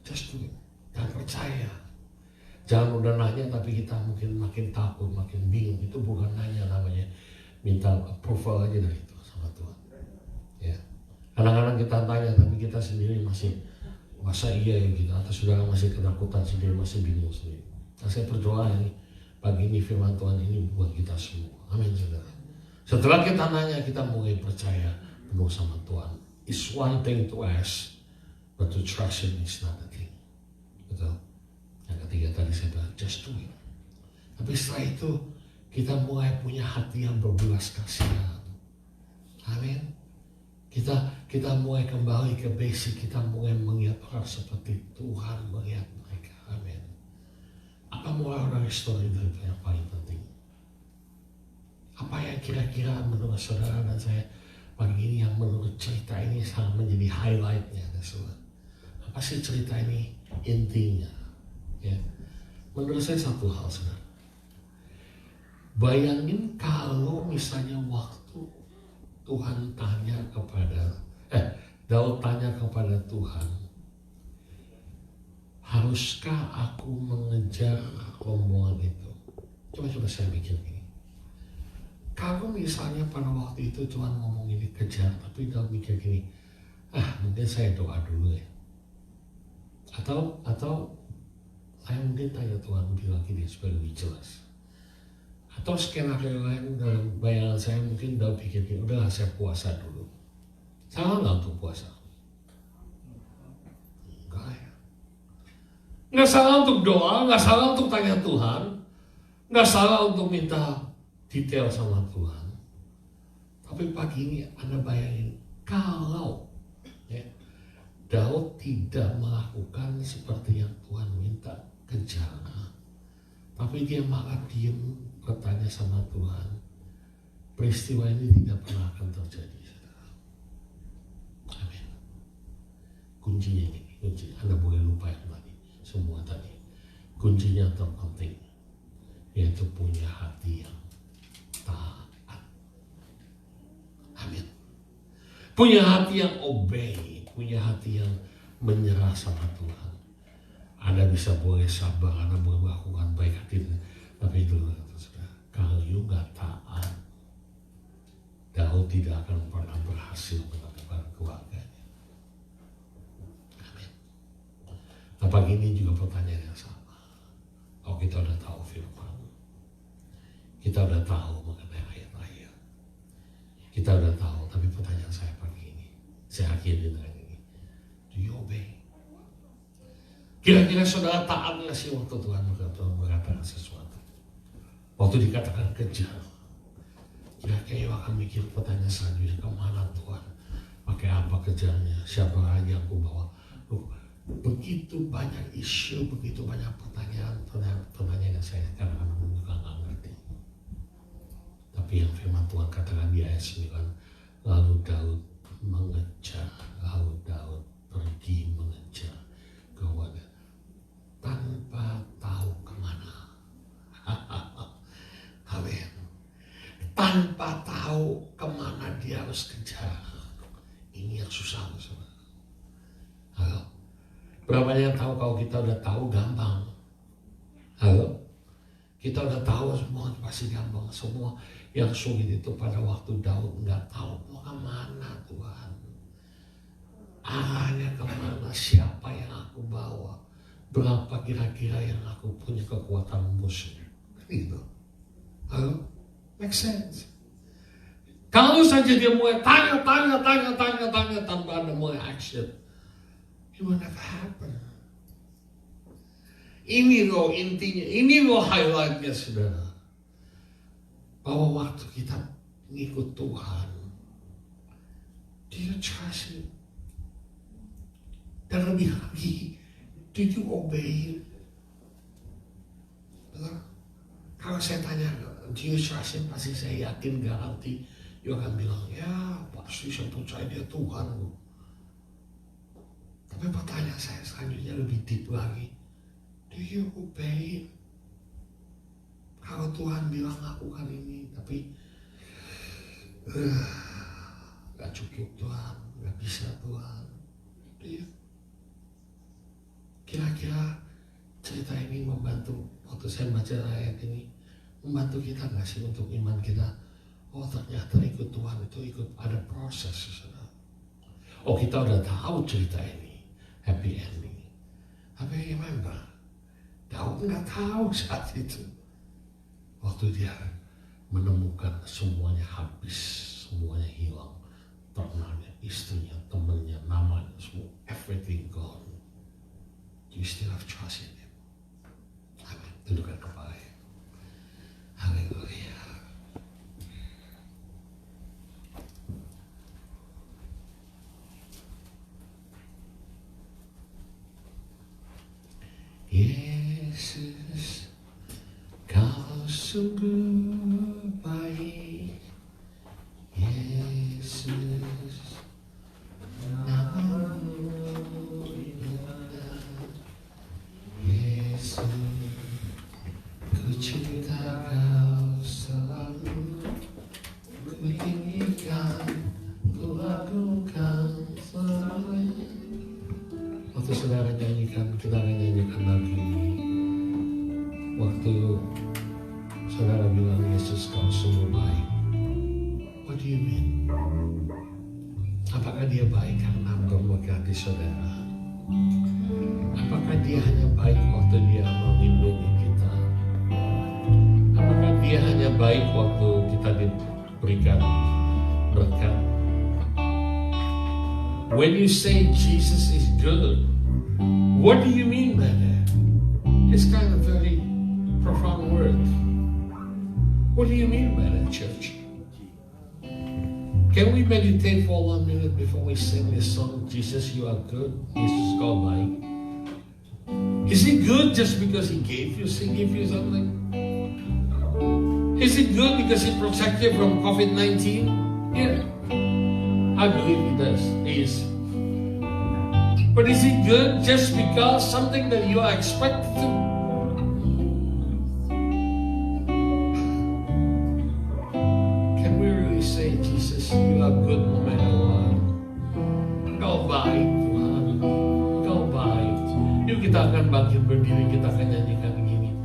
Just do it. Dan percaya. Jangan udah nanya tapi kita mungkin makin takut, makin bingung. Itu bukan nanya namanya. Minta approval aja dari itu sama Tuhan. Ya. Kadang-kadang kita tanya tapi kita sendiri masih masa iya ya gitu. Atau saudara masih ketakutan sendiri, masih bingung sendiri. Nah, saya berdoa ini pagi ini firman Tuhan ini buat kita semua. Amin saudara. Setelah kita nanya, kita mulai percaya penuh sama Tuhan. It's one thing to ask, but to trust Him is not a thing. Betul? Yang ketiga tadi saya bilang, just do it. Tapi setelah itu, kita mulai punya hati yang berbelas kasihan. Amin. Kita mulai kembali ke basic, kita mulai melihat orang seperti Tuhan melihat mereka. Amin. Apa moral dari story itu yang paling penting? Apa yang kira-kira menurut saudara dan saya pagi ini yang menurut cerita ini sangat menjadi highlightnya, saudara? Apa sih cerita ini intinya? Ya, menurut saya satu hal, saudara. Bayangin kalau misalnya waktu Tuhan tanya kepada Daud tanya kepada Tuhan, haruskah aku mengejar rombongan itu? Coba saya pikir gini. Kalau misalnya pada waktu itu Tuhan ngomong ini kejar, tapi Daud mikir gini, mungkin saya doa dulu ya. Atau saya mungkin tanya Tuhan bilang gini supaya lebih jelas. Atau skenario lain dalam bayangan saya mungkin Daud pikir gini, udahlah saya puasa dulu. Salah nggak untuk puasa? Enggak ya. Nggak salah untuk doa, nggak salah untuk tanya Tuhan, nggak salah untuk minta detail sama Tuhan. Tapi pagi ini Anda bayangin kalau Daud tidak melakukan seperti yang Tuhan minta kejar, tapi dia malah diam bertanya sama Tuhan, peristiwa ini tidak pernah akan terjadi. Amin. Kuncinya ini, Anda boleh lupa yang tadi, semua tadi. Kuncinya terpenting, yaitu punya hati yang taat. Amin. Punya hati yang obey, punya hati yang menyerah sama Tuhan. Anda bisa boleh sabar, Anda boleh melakukan baik hati, tapi itu kalau you gak taat, Daud tidak akan pernah berhasil melakukan keluarganya. Amin. Nah pagi ini juga pertanyaan yang sama. Oh kita udah tahu firman, kita udah tahu mengenai ayat-ayat, kita udah tahu, tapi pertanyaan saya pagi ini, saya akhiri dengan ini, do you obey? Kira-kira saudara taat nggak sih waktu Tuhan mengatakan sesuatu? Waktu dikatakan kejar, kira-kira akan mikir pertanyaan selanjutnya, kemana Tuhan? Pakai apa kejarnya? Siapa aja aku bawa? Begitu banyak isu, begitu banyak pertanyaan yang saya kadang-kadang juga nggak ngerti. Tapi yang firman Tuhan katakan di ayat 9, lalu Daud mengejar, lalu Daud pergi mengejar kepada tanpa tahu kemana. Amin. Tanpa tahu kemana dia harus kejar. Ini yang susah, saudara. Halo. Berapa yang tahu kalau kita udah tahu gampang? Halo. Kita udah tahu semua pasti gampang. Semua yang sulit itu pada waktu Daud nggak tahu mau kemana Tuhan. Arahnya kemana, siapa yang aku bawa, berapa kira-kira yang aku punya kekuatan musuh. Gitu. Halo? Make sense. Kalau saja dia mulai tanya tanpa ada mulai action, it will never happen. Ini loh intinya, ini loh highlightnya saudara. Bahwa waktu kita ngikut Tuhan, dia trust Him. Dan lebih lagi, did you obey Him? Kalau saya tanya, do you trust Him? Pasti saya yakin garanti, you akan bilang, ya pasti saya percaya dia Tuhan. Tapi pertanyaan saya selanjutnya lebih deep lagi. Do you obey Him? Kalau Tuhan bilang lakukan ini, tapi gak cukup Tuhan, gak bisa Tuhan. Do you? Kira-kira cerita ini membantu, waktu saya baca ayat ini, membantu kita gak sih untuk iman kita? Oh ternyata ikut Tuhan itu ikut ada proses. Saudara. Oh kita udah tahu cerita ini, happy ending. Tapi remember, Daud nggak tahu saat itu. Waktu dia menemukan semuanya habis, semuanya hilang. Ternaknya, istrinya, temannya, namanya, semua, everything gone. You still have trust in Him. Amin. Tundukkan kepala. Haleluya. Yesus, Kau sungguh baik. Yesus, namamu indah. Yesus, ku cinta Kau selalu. Ku tinggikan, ku agungkan selalu. Waktu saudara nyanyikan, kita akan nyanyikan lagi. Waktu saudara bilang, Yesus Kau sungguh baik. What do you mean? Apakah dia baik karena memberkati saudara? Apakah dia hanya baik waktu dia melindungi kita? Apakah dia hanya baik waktu kita diberikan berkat? When you say Jesus is good, what do you mean by that? It's kind of very profound word. What do you mean by that, church? Can we meditate for 1 minute before we sing this song, Jesus, you are good, Jesus, God baik? Is He good just because He gave you something? Is He good because He protected you from COVID-19? Yeah. I believe He does. He is. But is He good just because something that you are expected to? Can we really say, Jesus, you are good no matter what? Kau baik, Tuhan. Kau baik. Yuk kita akan bangkit berdiri, kita akan nyanyikan begini.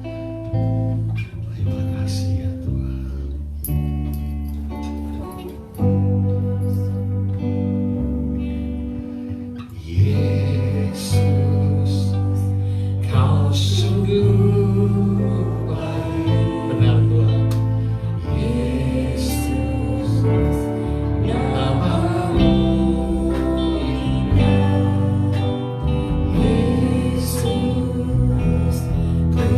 Terima kasih ya Tuhan. Ku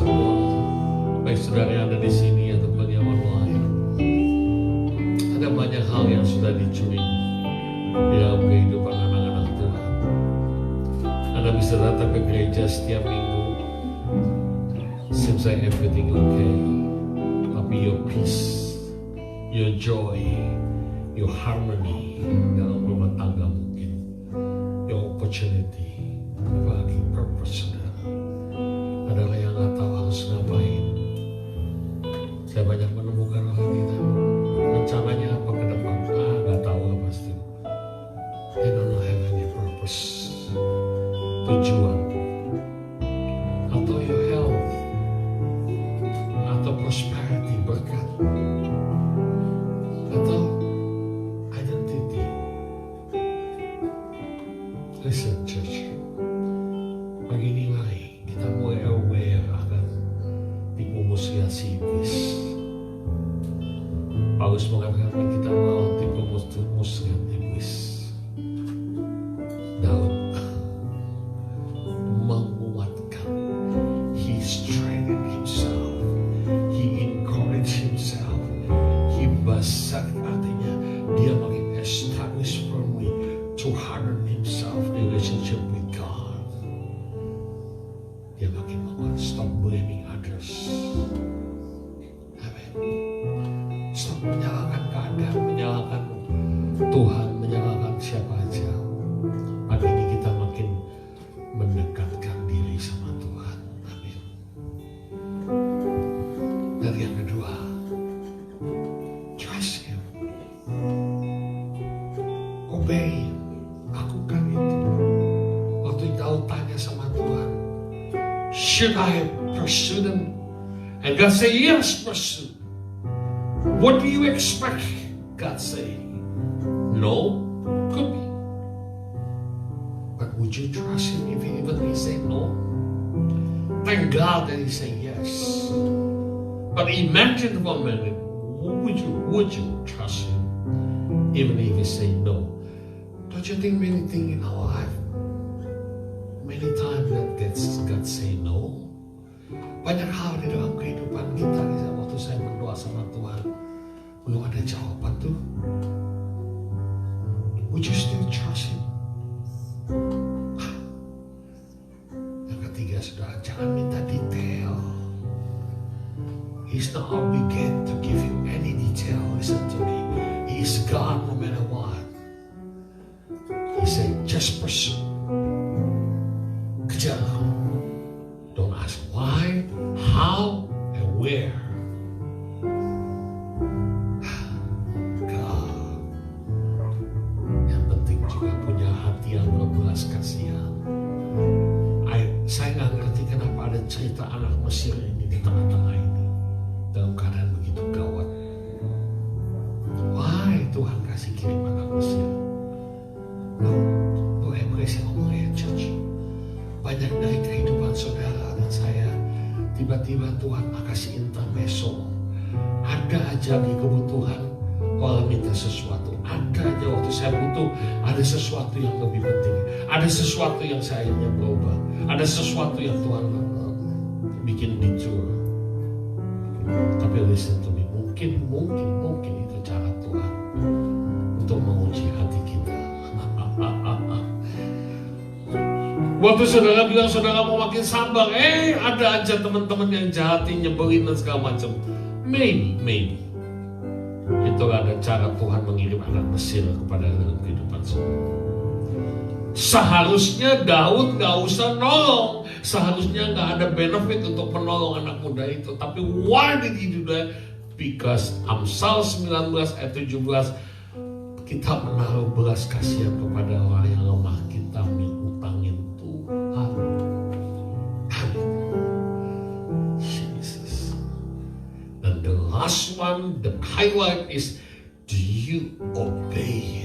semua, baik saudara yang ada di sini ataupun yang online. Ada banyak hal yang sudah dicuri dalam kehidupan anak-anak Tuhan. Anda bisa datang ke gereja setiap minggu, seems like everything okay, tapi your peace, your joy, your harmony dalam rumah tangga mungkin, your opportunity, bagi purpose saudara, adalah yang nggak tahu harus ngapain. Saya banyak menemukan orang kita, rencananya apa ke depan, nggak tahu apa pasti. They don't have any purpose, tujuan, atau your health, atau prosperity, berkat, atau identity. Listen church, pagi ini mari kita mulai aware akan tipu muslihat si iblis. Paulus mengatakan kita mau tipu muslihat iblis. Daud menguatkan, he strengthened himself, he encouraged himself, he basat, artinya dia makin establish firmly to harden himself in relationship with God. Dia makin menguat, stop blaming others. Amen. Stop menyalahkan keadaan, menyalahkan Tuhan, menyalahkan siapa aja. Pagi ini kita makin mendekatkan diri sama Tuhan. Amin. Dan yang kedua, trust Him. Obey Him. Lakukan itu. Waktu Daud tanya sama Tuhan, should I pursue them? And God say, yes, pursue. What do you expect? God say, no, could be. But would you trust Him if even He say no? Thank God that He say yes. But imagine for a minute, would you trust Him even if He say no? Don't you think many things in our life, many times that God say no? Banyak hal di dalam kehidupan kita, waktu saya berdoa sama Tuhan, belum ada jawaban tuh. Would you still trust Him? Yang ketiga, saudara, jangan minta detail. He's not obligated to give you any detail. Listen to me. He is God no matter what. He said, just pursue. Kejar. Don't ask why, how, and where. God. Yang penting juga punya hati yang berbelas kasihan. Saya nggak ngerti kenapa ada cerita anak Mesir ini di tengah-tengah ini dalam keadaan begitu gawat. Why Tuhan kasih kirim anak Mesir? Tuh Hebreus yang ngomong ya church. Banyak dari kehidupan saudara dan saya, tiba-tiba Tuhan kasih intermezzo. Ada aja di kebutuhan orang minta sesuatu. Ada aja waktu saya butuh, ada sesuatu yang lebih penting. Ada sesuatu yang saya ingin berubah. Ada sesuatu yang Tuhan bikin detour. Tapi listen to me, mungkin itu cara Tuhan untuk menguji hati kita. Waktu saudara bilang saudara mau makin sabar, ada aja teman-teman yang jahatin, nyebelin dan segala macam. Maybe itu ada cara Tuhan mengirim anak Mesir kepada dalam kehidupan semua. Seharusnya Daud gak usah nolong, seharusnya gak ada benefit untuk menolong anak muda itu. Tapi why did he do that? Because Amsal 19 ayat 17, kita menaruh belas kasihan kepada orang yang lemah, kita utangin Tuhan. Jesus. Dan the last one, the highlight is, do you obey Him?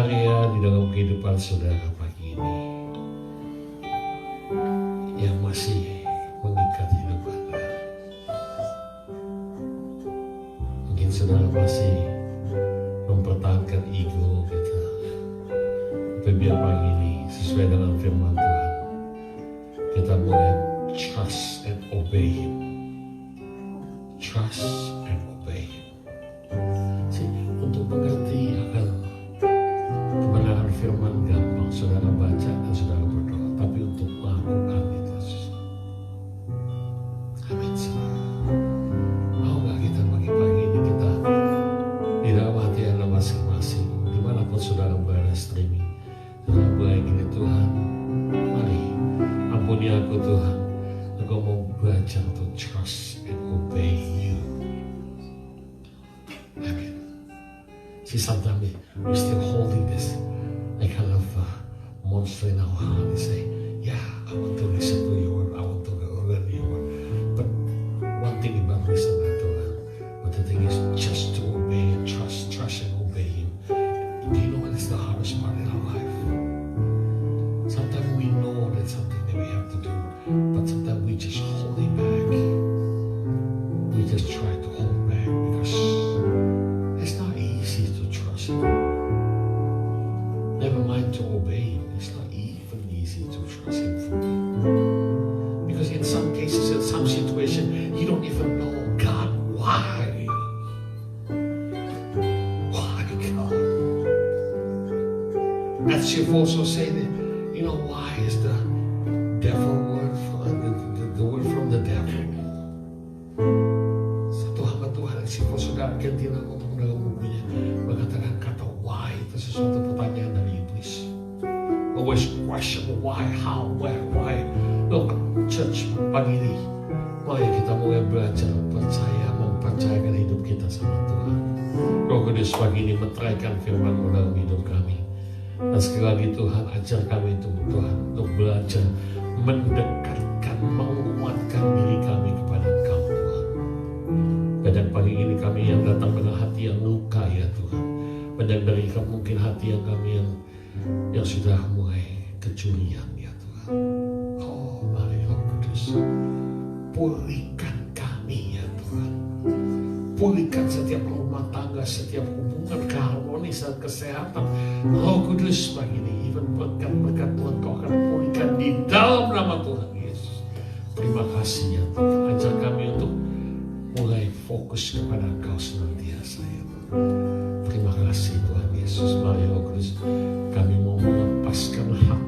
area di dalam kehidupan saudara pagi ini yang masih mengikat hidup Anda. Mungkin saudara masih mempertahankan ego kita. Tapi biar pagi ini sesuai dengan firman Tuhan, kita boleh trust and obey Him. Trust and obey Him. Untuk mengerti akan kebenaran firman gampang saudara baca dan saudara berdoa, tapi untuk melakukan itu susah. Amin. Mau gak kita pagi-pagi ini kita di dalam hati Anda masing-masing, dimanapun saudara berada streaming, saudara boleh gini, Tuhan, mari ampuni aku Tuhan, aku mau belajar untuk trust and obey You. Amin. See, sometimes we're still holding this like kind of monster in our heart and say, yeah, I want to listen to Your word, I want to learn Your word. But one thing about listening to Him, but the thing is just to obey and trust and obey Him. Do you know what is the hardest part in our life? Sometimes we know that's something that we have to do, but sometimes we just hold it back. We just try to hold back because it's not easy to trust Him. Never mind to obey Him. It's not even easy to trust Him fully. Because in some cases, in some situations, you don't even know, God, why? Why, God? As you've also said, you know, why is the devil word the word from the devil? Satu hamba Tuhan, si saudara Argentina ngomong dalam bukunya, mengatakan kata why itu sesuatu pertanyaan dari iblis. Always question why, how, where, why. Look, church, pagi ini, mari kita mulai belajar percaya, mempercayakan hidup kita sama Tuhan. Roh Kudus pagi ini meteraikan firman-Mu dalam hidup kami. Dan sekali lagi Tuhan, ajar kami itu Tuhan untuk belajar mendekatkan, menguatkan diri kami kepada Engkau Tuhan. Dan pagi ini kami yang datang dengan hati yang luka ya Tuhan. Dan dari mungkin hati yang kami yang sudah mulai kecurian ya Tuhan. Oh mari Roh Kudus, pulihkan kami ya Tuhan. Pulihkan setiap rumah tangga, setiap hubungan keharmonisan, kesehatan. Roh Kudus pagi ini, even berkat-berkat Tuhan Kau akan pulihkan di dalam nama Tuhan Yesus. Terima kasih ya Tuhan. Ajar kami untuk mulai fokus kepada Kau senantiasa ya Tuhan. Terima kasih Tuhan Yesus. Mari Roh Kudus, kami mau melepaskan hak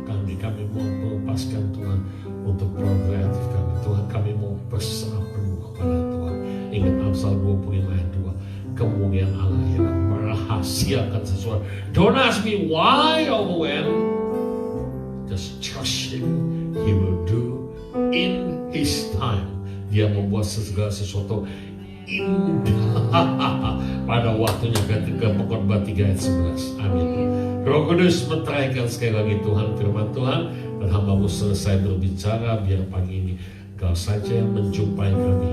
kami mau melepaskan Tuhan untuk progresif kami. Tuhan, kami mau berserah penuh kepada Tuhan. Ingat Amsal 25 ayat 2, kemuliaan Allah yang merahasiakan sesuatu. Don't ask me why or when, just trust Him. He will do in His time. Dia membuat segala sesuatu indah pada waktunya. Ketika Pengkhotbah 3 ayat 11. Amin. Roh Kudus meteraikan sekali lagi Tuhan firman Tuhan, dan hamba-Mu selesai berbicara, biar pagi ini Kau saja yang menjumpai kami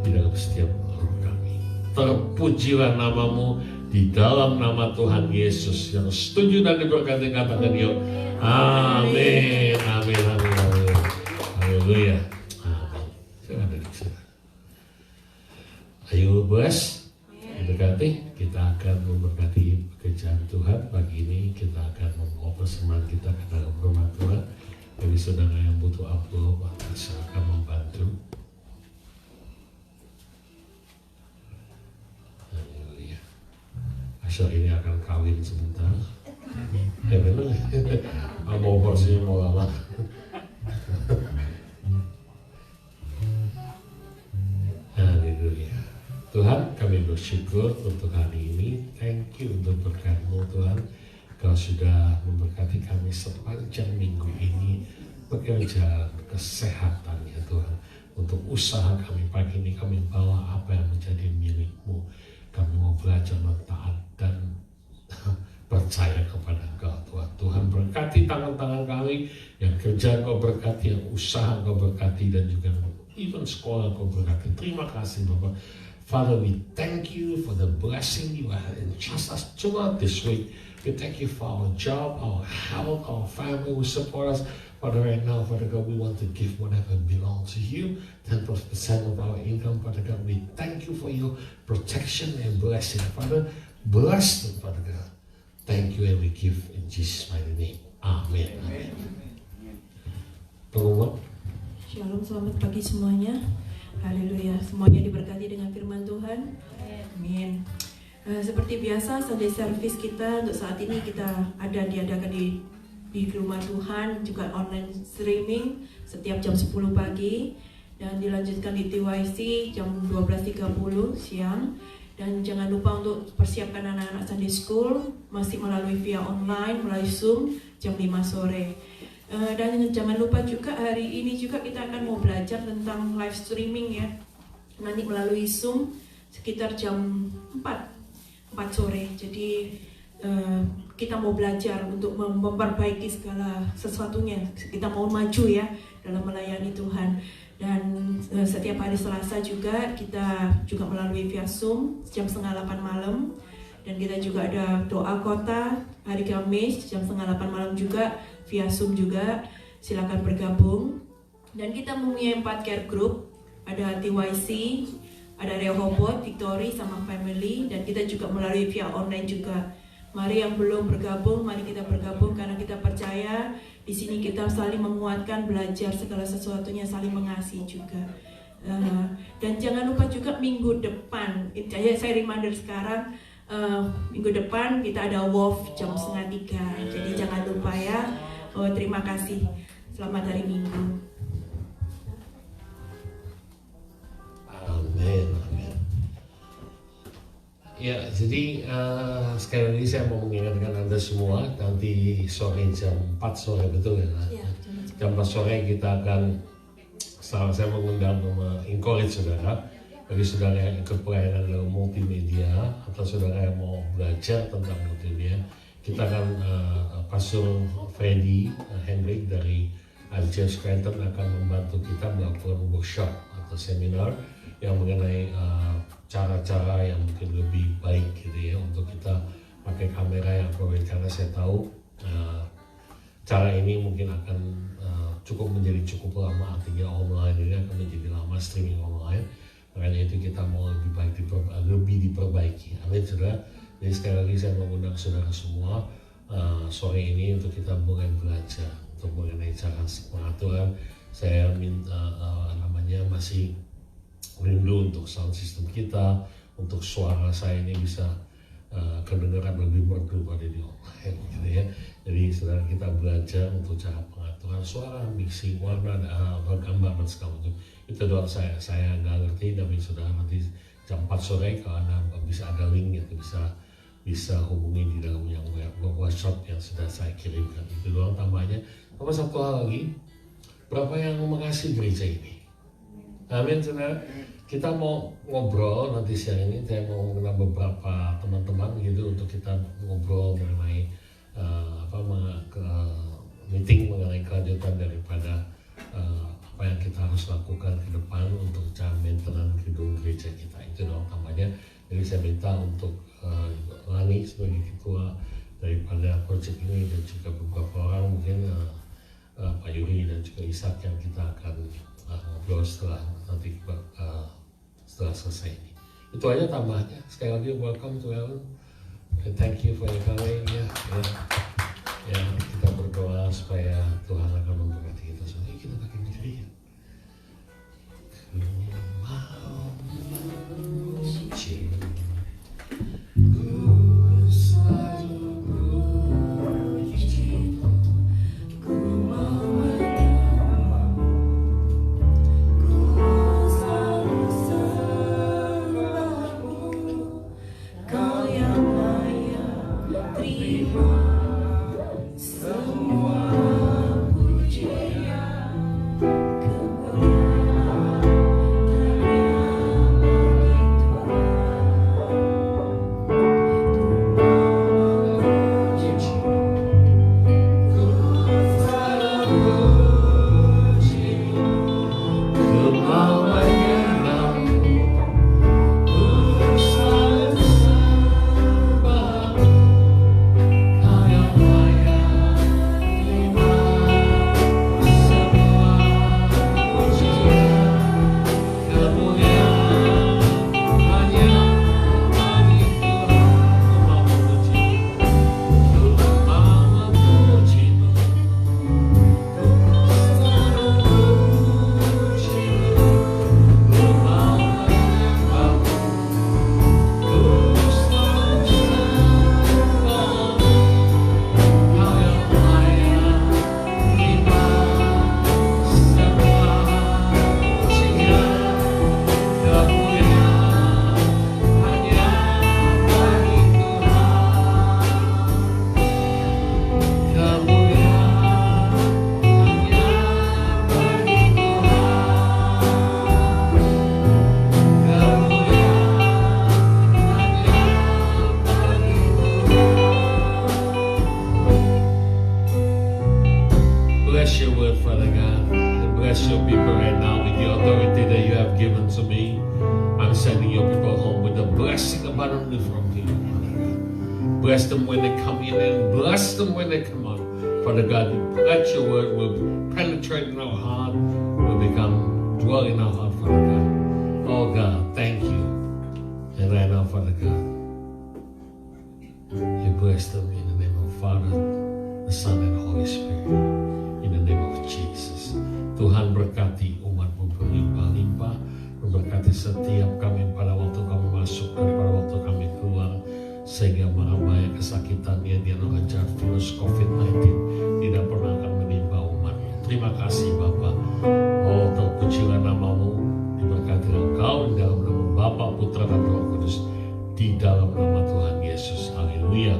di dalam setiap roh kami. Terpujilah nama-Mu di dalam nama Tuhan Yesus. Yang setuju dan diberkati katakan yuk amin, amin, amin, amin. Haleluya. Amin. Silakan duduk, silakan. Ayo bless, diberkati. Kita akan memberkati pekerjaan Tuhan pagi ini. Kita akan membawa persembahan kita ke dalam rumah Tuhan. Bagi saudara yang butuh amplop, saya akan membantu. Haleluya. Asal ini akan kawin sebentar. Benar. Mau porsinya mau lama. Haleluya. Tuhan, kami bersyukur untuk hari ini. Thank you untuk berkat-Mu Tuhan. Kau sudah memberkati kami sepanjang minggu ini. Pekerjaan, kesehatan ya Tuhan. Untuk usaha kami pagi ini, kami bawa apa yang menjadi milik-Mu. Kami mau belajar mentaat dan percaya kepada Engkau Tuhan. Tuhan berkati tangan-tangan kami. Yang kerja Kau berkati, yang usaha Kau berkati, dan juga even sekolah Kau berkati. Terima kasih Bapak. Father, we thank you for the blessing you have entrusted us throughout this week. We thank you for our job, our health, our family who support us. Father, right now, Father God, we want to give whatever belongs to you, 10% of our income, Father God. We thank you for your protection and blessing. Father, bless them, Father God. Thank you, and we give in Jesus' mighty name. Amen. Amen. Pengumuman. Shalom, selamat pagi semuanya. Haleluya, semuanya diberkati dengan firman Tuhan. Amin. Seperti biasa, Sunday service kita untuk saat ini kita diadakan di rumah Tuhan, juga online streaming setiap jam 10 pagi dan dilanjutkan di TYC jam 12.30 siang. Dan jangan lupa untuk persiapkan anak-anak Sunday School masih melalui via online, melalui Zoom jam 5 sore. Dan jangan lupa juga hari ini juga kita akan mau belajar tentang live streaming ya. Nanti melalui Zoom sekitar jam 4 sore. Jadi kita mau belajar untuk memperbaiki segala sesuatunya. Kita mau maju ya dalam melayani Tuhan. Dan setiap hari Selasa juga kita juga melalui via Zoom jam 7:30 malam. Dan kita juga ada doa kota hari Kamis jam 7:30 malam juga via Zoom juga. Silakan bergabung. Dan kita mempunyai 4 care group. Ada TYC, ada Rehoboth, Victory, sama Family. Dan kita juga melalui via online juga. Mari yang belum bergabung, mari kita bergabung karena kita percaya di sini kita saling menguatkan, belajar segala sesuatunya, saling mengasihi juga. Dan jangan lupa juga minggu depan, saya reminder sekarang, minggu depan kita ada WOF jam 2:30. Jadi jangan lupa ya. Terima kasih. Selamat hari Minggu. Amin. Ya, jadi sekali lagi saya mau mengingatkan Anda semua, nanti sore jam 4 sore, betul ya? Jam 4 sore kita akan, saya mengundang encourage saudara, bagi saudara yang ikut pelayanan dalam multimedia, atau saudara yang mau belajar tentang multimedia, kita akan, Pastor Freddy Hendrik dari James Cranton akan membantu kita melakukan workshop atau seminar yang mengenai cara-cara yang mungkin lebih baik gitu ya untuk kita pakai kamera yang appropriate, karena saya tahu cara ini mungkin akan menjadi cukup lama, artinya online ini akan menjadi lama, streaming online, makanya itu kita mau lebih diperbaiki. Amin saudara. Jadi sekali lagi saya mengundang saudara semua sore ini untuk kita mulai belajar untuk mengenai cara pengaturan. Saya masih rindu untuk sound system kita, untuk suara saya ini bisa kedengaran lebih merdu pada di online gitu ya. Jadi saudara kita belajar untuk cara pengaturan suara, mixing, warna, gambar dan segala macam. Itu doang saya nggak ngerti, tapi saudara nanti jam 4 sore kalau Anda bisa ada link itu bisa hubungi di dalam yang workshop yang sudah saya kirimkan. Itu doang tambahnya. Sama satu hal lagi, berapa yang mengasihi gereja ini? Amin saudara. Kita mau ngobrol nanti siang ini, saya mau mengundang beberapa teman-teman gitu untuk kita ngobrol mengenai meeting mengenai kelanjutan daripada apa yang kita harus lakukan ke depan untuk cara maintenance gedung gereja kita. Itu dong tambahnya. Jadi saya minta untuk Lani sebagai ketua daripada project ini dan juga beberapa orang mungkin Pak Yuri dan juga Ishak yang kita akan ngobrol setelah nanti setelah selesai ini. Itu aja tambahnya. Sekali lagi welcome to Ellen. Thank you for your coming. Ya, kita berdoa supaya Tuhan akan memberkati kita semua. Kita pakai diri ya. Kau yang layak terima bless your word, Father God. And bless your people right now with the authority that you have given to me. I'm sending your people home with the blessing abundantly from you, Father God. Bless them when they come in and bless them when they come out. Father God, let your word will penetrate in our heart, will become dwell in our heart, Father God. Oh God, thank you. And right now, Father God, you bless them in the name of Father, the Son, and Holy Spirit. In the name of Jesus. Tuhan berkati umat-Mu berlimpah-limpah. Berkati setiap kami pada waktu kami masuk dan pada waktu kami keluar. Sehingga mara bahaya kesakitan yang mengejar virus COVID-19 tidak pernah akan menimpa umat-Mu. Terima kasih Bapa. Oh, terpujilah nama-Mu. Diberkati Engkau di dalam nama Bapa, Putra, dan Roh Kudus. Di dalam nama Tuhan Yesus. Haleluya.